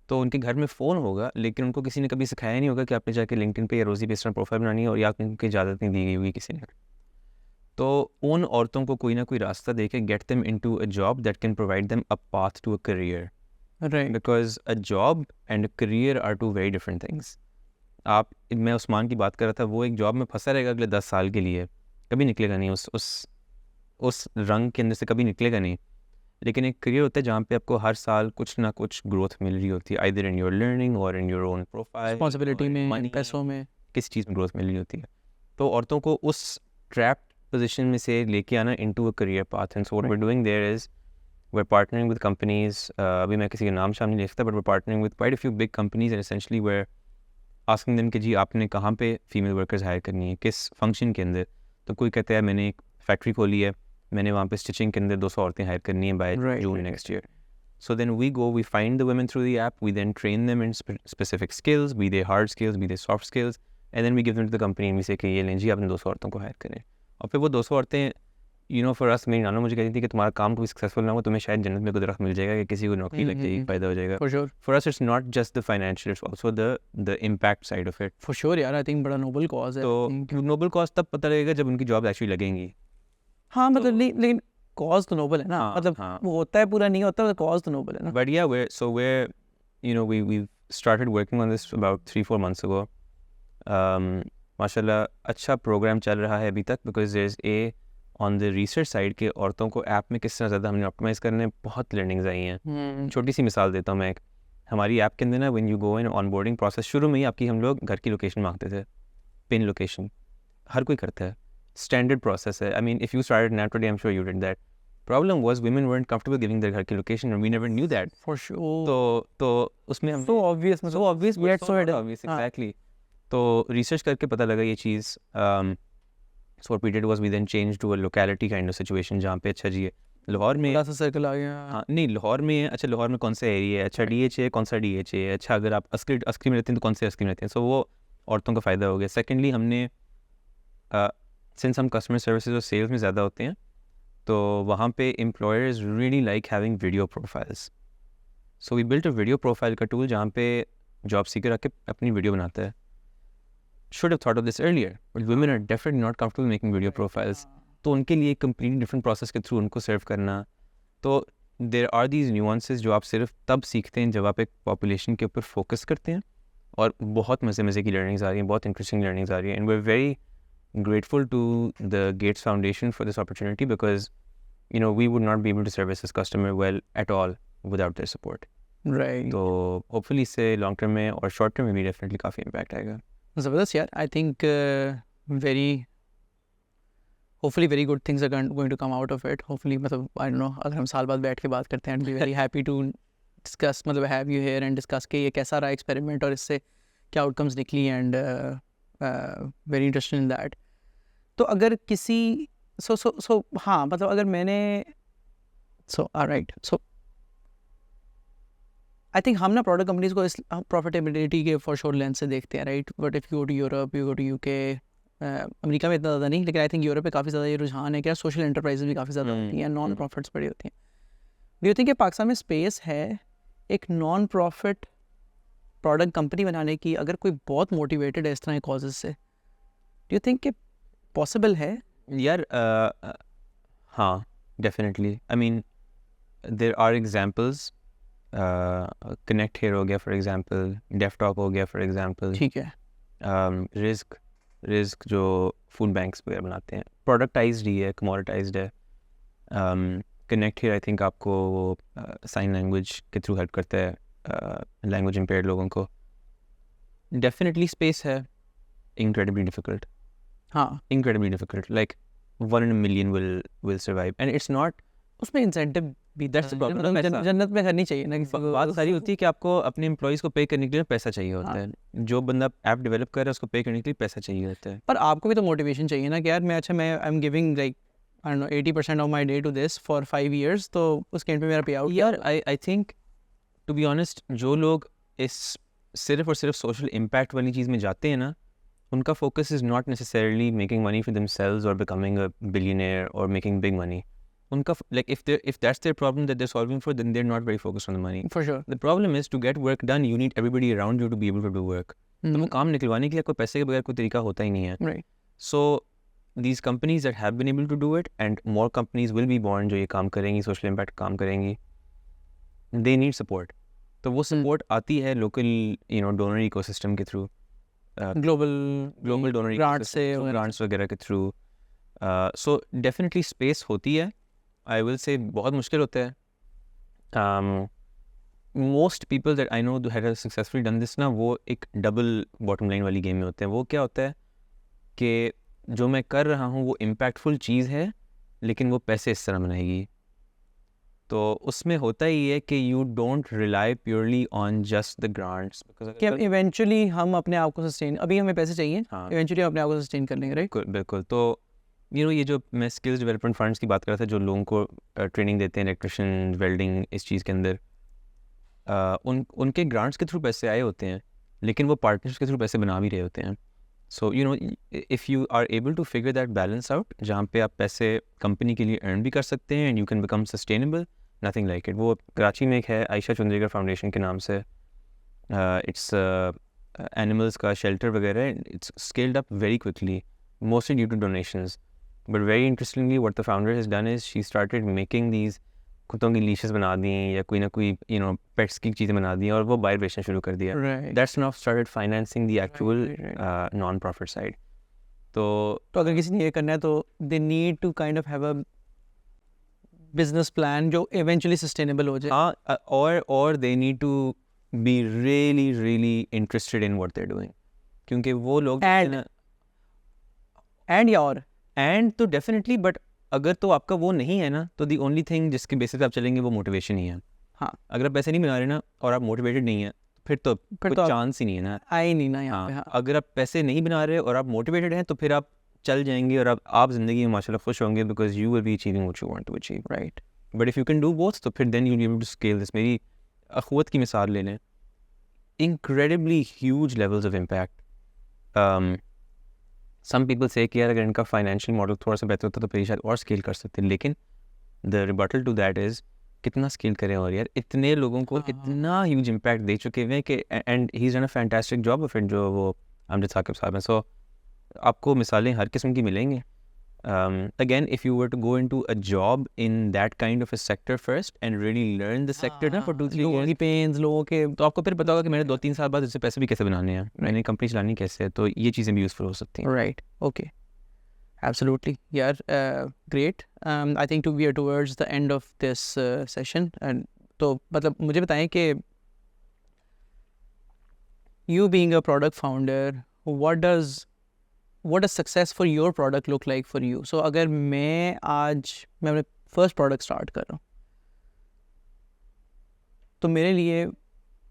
[SPEAKER 1] तो उनके घर में फ़ोन होगा लेकिन उनको किसी ने कभी सिखाया नहीं होगा कि आपने जाके लिंक्डइन पे या रोज़ी पे इस तरह प्रोफाइल बनानी है, और या उनको इजाज़त नहीं दी गई हुई किसी ने. तो उन औरतों को कोई ना कोई रास्ता दे के get them into a job that can provide them a path to a career.
[SPEAKER 2] Right.
[SPEAKER 1] Because a job and a career are 2 very different things. मैं उस्मान की बात कर रहा था, वो एक जॉब में फंसा रहेगा अगले 10 साल के लिए, कभी निकलेगा नहीं, उस रंग के अंदर से कभी निकलेगा नहीं. लेकिन एक करियर होता है जहाँ पे आपको हर साल कुछ ना कुछ ग्रोथ मिल रही होती है, आइदर इन योर लर्निंग और in your own profile,
[SPEAKER 2] responsibility में, पैसों में,
[SPEAKER 1] किस चीज़ में ग्रोथ मिल रही होती है. तो औरतों को उस ट्रैप्ड पोजीशन में से लेके आना into a career path. And so what we are doing there is we are partnering with companies. अभी मैं किसी का नाम शाम नहीं ले सकता, but we are partnering with quite a few big companies, and essentially we are asking them कि जी आपने कहाँ पे फीमेल वर्कर्स हायर करनी है, किस फंक्शन के अंदर. तो कोई कहता है मैंने एक फैक्ट्री खोली है, मैंने वहाँ पे स्टिचिंग के अंदर 200 औरतें हायर करनी है by June next year. So then we go, we find the women through the app, we then train them in specific skills, be they hard skills, be they soft skills, and then we give them to the company and we say कि ये लें जी आपने 200 औरतों को हायर करें. और फिर वो 200 औरतें, for us, मेरी नाना मुझे कहती थी कि तुम्हारा काम कोई सक्सेसफुल ना हो, तुम्हें शायद जन्नत में कोई दरख्त मिल जाएगा, कि किसी को नौकरी लग जाएगी, फ़ायदा हो जाएगा.
[SPEAKER 2] For sure.
[SPEAKER 1] For us it's not just the financial, it's also the impact side of it.
[SPEAKER 2] For sure यार, I think बड़ा noble cause है.
[SPEAKER 1] तो noble cause तब पता लगेगा जब उनकी जॉब एक्चुअली लगेंगी.
[SPEAKER 2] हाँ मतलब लेकिन कॉज तो नोबल है ना. मतलब वो होता है पूरा नहीं होता, तो कॉज तो नोबल है ना.
[SPEAKER 1] But yeah, we started working on this about 3-4 months ago. माशाल्लाह अच्छा प्रोग्राम चल रहा है अभी तक, because there's on the research side के औरतों को ऐप में किस तरह ज़्यादा हमने ऑप्टिमाइज़ करने बहुत लर्निंग्स आई हैं. छोटी सी मिसाल देता हूँ मैं. हमारी ऐप के अंदर ना when you go in onboarding process, शुरू में ही आपकी हम लोग घर की लोकेशन मांगते थे, पिन लोकेशन, हर कोई करता है, स्टैंडर्ड प्रोसेस है. I mean if you started nap today, I am sure you did that. Problem was women weren't comfortable giving their घर की location and we never knew that.
[SPEAKER 2] For sure.
[SPEAKER 1] तो उसमें हम
[SPEAKER 2] So obvious,
[SPEAKER 1] so obvious,
[SPEAKER 2] yet
[SPEAKER 1] but
[SPEAKER 2] so
[SPEAKER 1] not
[SPEAKER 2] hidden.
[SPEAKER 1] obvious, exactly. तो रिसर्च करके पता लगा ये चीज़. So what we did was we then changed to a locality kind of situation जहाँ पे अच्छा जी है लाहौर में.
[SPEAKER 2] थोड़ा सा सर्कल आ गया.
[SPEAKER 1] हाँ नहीं, लाहौर में है. अच्छा लाहौर में कौन सा एरिया है, अच्छा DH है, कौन सा DH है, अच्छा अगर आप अस्करी में रहते हैं तो कौन से अस्करी में रहते हैं. सो वो औरतों का फ़ायदा हो गया. सेकेंडली हमने सिंस हम कस्टमर सर्विसेज और सेल्स में ज़्यादा होते हैं तो वहाँ पे employers really like having video profiles. So we built a video profile का टूल जहाँ पे जॉब सीकर आके अपनी वीडियो बनाता है. Should have thought of this earlier, but women are definitely not comfortable making video profiles. तो उनके लिए कंप्लीटली डिफरेंट प्रोसेस के थ्रू उनको सर्व करना. तो देर आर दीज न्यूआंसेस जो आप सिर्फ तब सीखते हैं जब आप एक पॉपुलेशन के ऊपर फोकस करते हैं. और बहुत मज़े की लर्निंग्स आ रही हैं, बहुत इंटरेस्टिंग लर्निंग्स आ रही हैं. And we are very grateful to the Gates Foundation for this opportunity because we would not be able to service this customer well at all without their support.
[SPEAKER 2] Right.
[SPEAKER 1] तो hopefully इससे long term में और short term में भी definitely काफ़ी impact आएगा.
[SPEAKER 2] ज़बरदस्त यार. I think hopefully very good things are going to come out of it. Hopefully मतलब I don't know, अगर हम साल बाद बैठ के बात करते हैं, I'd be very happy to discuss, मतलब have you here and discuss कि ये कैसा रहा experiment और इससे क्या outcomes निकली and very interested in that. तो अगर किसी हाँ मतलब अगर मैंने alright, so I think हम ना प्रोडक्ट कंपनीज को इस प्रॉफिटेबिलिटी के फॉर श्योर लेंस से देखते हैं, right. But if you go to Europe, you go to UK, America में इतना ज़्यादा नहीं, लेकिन आई थिंक यूरोप में काफ़ी ज़्यादा ये रुझान है कि सोशल एंटरप्राइजेज भी काफ़ी ज़्यादा होती हैं, नॉन प्रॉफिट्स बड़ी होती हैं. डू यू थिंक कि पाकिस्तान में स्पेस है एक नॉन प्रॉफिट प्रोडक्ट कंपनी बनाने की, अगर कोई बहुत मोटिवेटेड है इस तरह के कॉजेज से? डू यू थिंक कि पॉसिबल है?
[SPEAKER 1] यार हाँ definitely. I mean there are examples. Connect here हो गया फॉर एग्जाम्पल, डेफटॉप हो गया फॉर एग्जाम्पल.
[SPEAKER 2] ठीक है.
[SPEAKER 1] रिस्क जो फूड बैंक्स वगैरह बनाते हैं, प्रोडक्टाइज्ड ही है, कमोडिटाइज्ड है. कनेक्ट हेयर आई थिंक आपको साइन लैंग्वेज के थ्रू हेल्प करता है लैंग्वेज इम्पेयर्ड लोगों को. डेफिनेटली स्पेस है. incredibly difficult.
[SPEAKER 2] हाँ,
[SPEAKER 1] incredibly difficult. Like 1 in a million will survive, and it's not.
[SPEAKER 2] उसमें इंसेंटिव भी,
[SPEAKER 1] That's the problem.
[SPEAKER 2] जन्नत में करनी चाहिए ना.
[SPEAKER 1] बात सारी होती है कि आपको अपने एम्प्लॉइज़ को पे करने के लिए पैसा चाहिए होता है. जो बंदा ऐप डेवलप कर रहा है उसको पे करने के लिए पैसा चाहिए होता है.
[SPEAKER 2] पर आपको भी तो मोटिवेशन चाहिए ना कि यार मैं I am giving like I don't know 80% of my day to this for 5 years, तो उसके एंड पे मेरा पे आउट.
[SPEAKER 1] यार I think to be honest जो लोग इस सिर्फ और सिर्फ सोशल इम्पैक्ट वाली चीज़ में जाते हैं ना, उनका focus is not necessarily making money for themselves और बिकमिंग अ बिलियनियर और मेकिंग बिग मनी. उनका like if that's their problem that they're solving for, then they're not very focused on the money.
[SPEAKER 2] For sure.
[SPEAKER 1] The problem is to get work done, you need everybody around you to be able to do work. तो वो काम निकलवाने के लिए कोई पैसे के बगैर कोई तरीका होता ही नहीं है.
[SPEAKER 2] Right.
[SPEAKER 1] So these companies that have been able to do it, and more companies will be born जो ये काम करेंगी, social impact काम करेंगी, they need support. तो वो support आती है local donor ecosystem के through.
[SPEAKER 2] Global
[SPEAKER 1] donor
[SPEAKER 2] grants से,
[SPEAKER 1] grants वगैरह के through. So definitely space होती है. I will say बहुत मुश्किल होता है. Most people that I know who have successfully done this ना, वो एक double bottom line वाली गेम में होते हैं. वो क्या होता है कि जो मैं कर रहा हूँ वो impactful चीज़ है, लेकिन वो पैसे इस तरह बनाएगी. तो उसमें होता ही है कि you don't rely purely on just the grants.
[SPEAKER 2] कि eventually हम अपने आप को sustain, अभी हमें पैसे चाहिए, eventually अपने आप को sustain कर लेंगे, right?
[SPEAKER 1] बिल्कुल. तो ये जो मैं स्किल्स डेवलपमेंट फंड्स की बात कर रहा था, जो लोगों को ट्रेनिंग देते हैं इलेक्ट्रिशियन, वेल्डिंग, इस चीज़ के अंदर, उनके ग्रांट्स के थ्रू पैसे आए होते हैं, लेकिन वो पार्टनर्स के थ्रू पैसे बना भी रहे होते हैं. So if you are able to figure that balance out, जहाँ पे आप पैसे कंपनी के लिए अर्न भी कर सकते हैं and you can become sustainable, nothing like it. वो कराची में एक है आयशा चंद्रीकर फाउंडेशन के नाम से, इट्स एनिमल्स का शेल्टर वगैरह. It's scaled up very quickly, mostly due to donations. But very interestingly, what the founder has done is she started making these कुत्तों की लीशेस बना दी या कोई ना कोई पेट्स की चीज़ें बना दी और वो बाहर बेचना शुरू कर दिया. That's now started financing the actual non-profit side. तो
[SPEAKER 2] अगर किसी ने ये करना है तो they need to kind of have a business plan जो eventually sustainable हो जाए.
[SPEAKER 1] हाँ, or they need to be really really interested in what they're doing, क्योंकि वो लोग
[SPEAKER 2] एंड या और
[SPEAKER 1] एंड तो डेफिनेटली, बट अगर तो आपका वो नहीं है ना, तो दी ओनली थिंग जिसके बेसिस पे आप चलेंगे वो मोटिवेशन ही है.
[SPEAKER 2] हाँ,
[SPEAKER 1] अगर आप पैसे नहीं बना रहे ना और आप मोटिवेटेड नहीं है, फिर तो कोई चांस ही नहीं है ना.
[SPEAKER 2] आए नहीं ना यहाँ पे. हाँ,
[SPEAKER 1] अगर आप पैसे नहीं बना रहे और आप मोटिवेटेड हैं तो फिर आप चल जाएंगे और आप जिंदगी में माशाल्लाह खुश होंगे, because you will be achieving what you want to achieve.
[SPEAKER 2] Right.
[SPEAKER 1] But if you can do both, तो फिर then you will be able to scale this. मेरी अखवत की मिसाल ले लें, incredibly huge levels of impact. Some people say कि यार अगर इनका फाइनेंशियल मॉडल थोड़ा सा बेहतर होता तो फिर शायद और स्केल कर सकते, लेकिन the rebuttal to that is कितना स्केल करें. और यार इतने लोगों को इतना ह्यूज इम्पैक्ट दे चुके हुए हैं कि, and he is done a fantastic job of it, जो वो अमजद साकिब साहब हैं. सो आपको मिसालें हर किस्म की मिलेंगी. Again, if you were to go into a job in that kind of a sector first and really learn the sector ना for 2-3
[SPEAKER 2] लोगों
[SPEAKER 1] years,
[SPEAKER 2] की पेन्स, लोगों के
[SPEAKER 1] तो आपको फिर पता होगा कि मैंने 2-3 साल बाद इससे पैसे भी कैसे बनाने हैं, मैंने कंपनी चलानी कैसे है, तो ये चीज़ें भी यूज़फुल हो सकती हैं.
[SPEAKER 2] राइट. ओके, एब्सोल्युटली यार. Great. I think we are towards the end of this session. And तो मतलब मुझे बताएं कि you being a product founder, what does success for your product look like for you? So अगर मैं अपने first product start कर रहा हूँ, तो मेरे लिए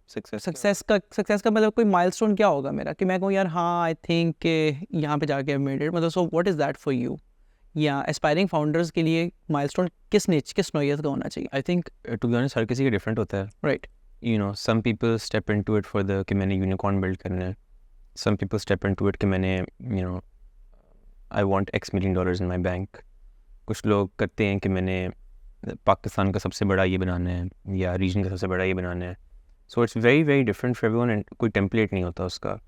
[SPEAKER 2] सक्सेस का मतलब कोई माइलस्टोन क्या होगा मेरा, कि मैं कहूँ यार हाँ आई थिंक कि यहाँ पे जाके आई मेड इट, मतलब so what is that for you? या एस्पायरिंग फाउंडर्स के लिए माइलस्टोन किस नौइयत का होना चाहिए?
[SPEAKER 1] I think to be honest हर किसी का डिफरेंट होता है.
[SPEAKER 2] Right.
[SPEAKER 1] You know, some people step into it for the कि मैंने यूनिकॉर्न बिल्ड करना है. Some people step into it कि मैंने I want X million dollars in my bank. कुछ लोग करते हैं कि मैंने पाकिस्तान का सबसे बड़ा ये बनाना है या रीजन का सबसे बड़ा ये बनाना है. So it's very very different for everyone and कोई template नहीं होता उसका.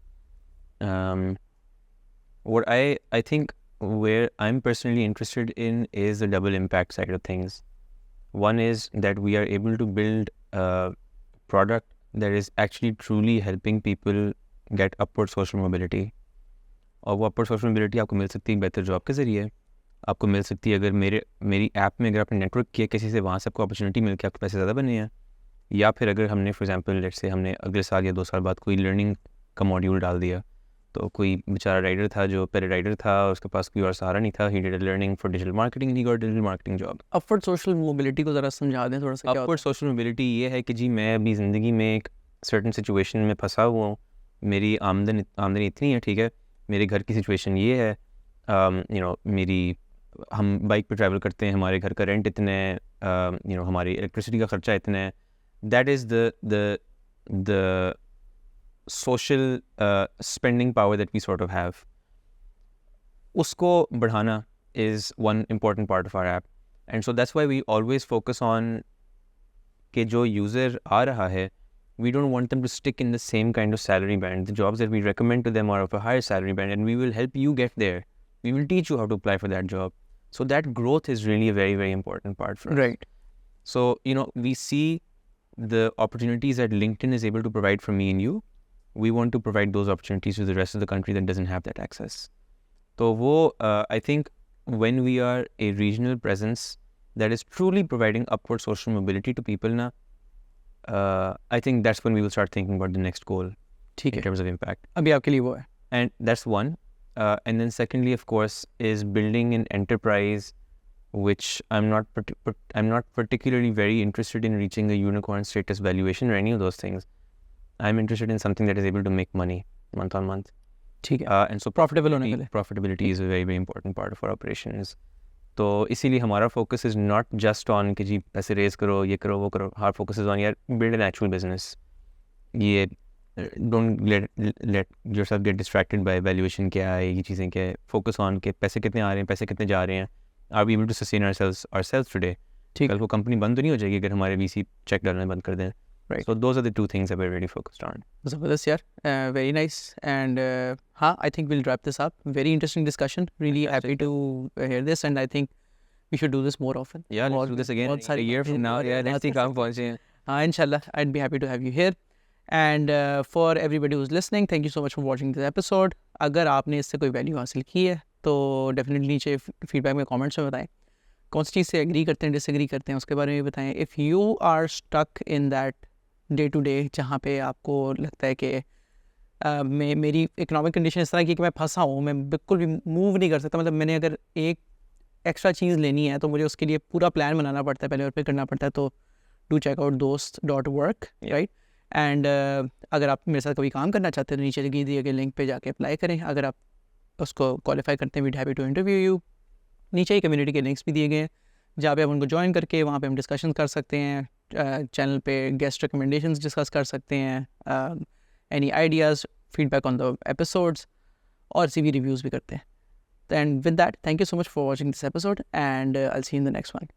[SPEAKER 1] What I think where I'm personally interested in is the double impact side of things. One is that we are able to build a product that is actually truly helping people get upward social mobility. और वो upward social mobility आपको मिल सकती है बेहतर जॉब के ज़रिए, आपको मिल सकती है अगर मेरी ऐप में अगर आपने नेटवर्क किया किसी से, वहाँ से आपको अपॉर्चुनिटी मिल के आपके पैसे ज़्यादा बने हैं. या फिर अगर हमने फॉर एग्जांपल लेट्स से हमने अगले साल या 2 साल बाद कोई लर्निंग का मॉड्यूल डाल दिया, तो कोई बेचारा राइडर था जो पहले राइडर था, उसके पास कोई और सहारा नहीं था, he did learning for digital marketing, he got digital marketing job.
[SPEAKER 2] Upward social mobility को ज़रा समझा दें थोड़ा सा.
[SPEAKER 1] अपवर्ड सोशल मोबिलिटी ये है कि जी मैं अपनी ज़िंदगी में एक सर्टन सिचुएशन में फंसा हुआ हूँ, मेरी आमदनी इतनी है, ठीक है, मेरे घर की सिचुएशन ये है, हम बाइक पे ट्रैवल करते हैं, हमारे घर का रेंट इतने है, हमारी इलेक्ट्रिसिटी का ख़र्चा इतना है. That is the social spending power that we sort of have. Usko बढ़ाना is one important part of our app, and so that's why we always focus on कि जो user आ रहा है, we don't want them to stick in the same kind of salary band. The jobs that we recommend to them are of a higher salary band, and we will help you get there. We will teach you how to apply for that job. So that growth is really a very very important part for us.
[SPEAKER 2] Right.
[SPEAKER 1] So we see the opportunities that LinkedIn is able to provide for me and you. We want to provide those opportunities to the rest of the country that doesn't have that access. So I think when we are a regional presence that is truly providing upward social mobility to people now, I think that's when we will start thinking about the next goal in terms of impact.
[SPEAKER 2] अभी आपके लिए वो है.
[SPEAKER 1] And that's one. And then secondly, of course, is building an enterprise, which I'm not particularly very interested in reaching a unicorn status valuation or any of those things. I'm interested in something that is able to make money month on month.
[SPEAKER 2] ठीक है.
[SPEAKER 1] And so
[SPEAKER 2] profitability
[SPEAKER 1] is a very very important part of our operations. तो इसीलिए हमारा focus is not just on कि जी पैसे raise करो, ये करो, वो करो. Our focus is on यार build an actual business. ये don't let yourself get distracted by valuation क्या है, ये चीज़ें क्या है. Focus on कि पैसे कितने आ रहे हैं, पैसे कितने जा रहे हैं. Are we able to sustain ourselves today? कल को कंपनी बंद तो नहीं हो जाएगी अगर हमारे VC चेक डालना बंद कर दें.
[SPEAKER 2] Right.
[SPEAKER 1] So those are the two things that we're really focused on.
[SPEAKER 2] Zabardast yaar. Very nice. And I think we'll wrap this up. Very interesting discussion. Really happy to hear this, and I think we should do this more often.
[SPEAKER 1] Yeah, let's do this again a year from now. Yeah, let's see कहाँ पहुँचे हैं.
[SPEAKER 2] Inshallah, I'd be happy to have you here. And for everybody who's listening, thank you so much for watching this episode. अगर आपने इससे कोई वैल्यू हासिल की है तो डेफिनेटली नीचे फीडबैक में कमेंट्स में बताएं. कौन सी चीज़ से एग्री करते हैं, डिसएग्री करते हैं, उसके बारे में बताएं. If you are stuck in that day to day जहाँ पे आपको लगता है कि मेरी इकोनॉमिक कंडीशन इस तरह की कि मैं फंसा हूँ, मैं बिल्कुल भी मूव नहीं कर सकता, मतलब मैंने अगर एक एक्स्ट्रा चीज़ लेनी है तो मुझे उसके लिए पूरा प्लान बनाना पड़ता है पहले और फिर करना पड़ता है। तो do check out dost.work, right. And अगर आप मेरे साथ कभी काम करना चाहते हैं तो नीचे दिए गए लिंक पे जाके अप्लाई करें। अगर आप उसको क्वालिफाई करते हैं, we'd happy to interview you. नीचे ही कम्युनिटी के लिंक्स भी दिए गए हैं जहाँ पे आप उनको ज्वाइन करके वहाँ पे हम डिस्कशन कर सकते हैं, चैनल पे गेस्ट रिकमेंडेशंस डिस्कस कर सकते हैं, any ideas, feedback on the episodes, और CV रिव्यूज़ भी करते हैं। And with that, thank you so much for watching this episode and I will see you in the next one.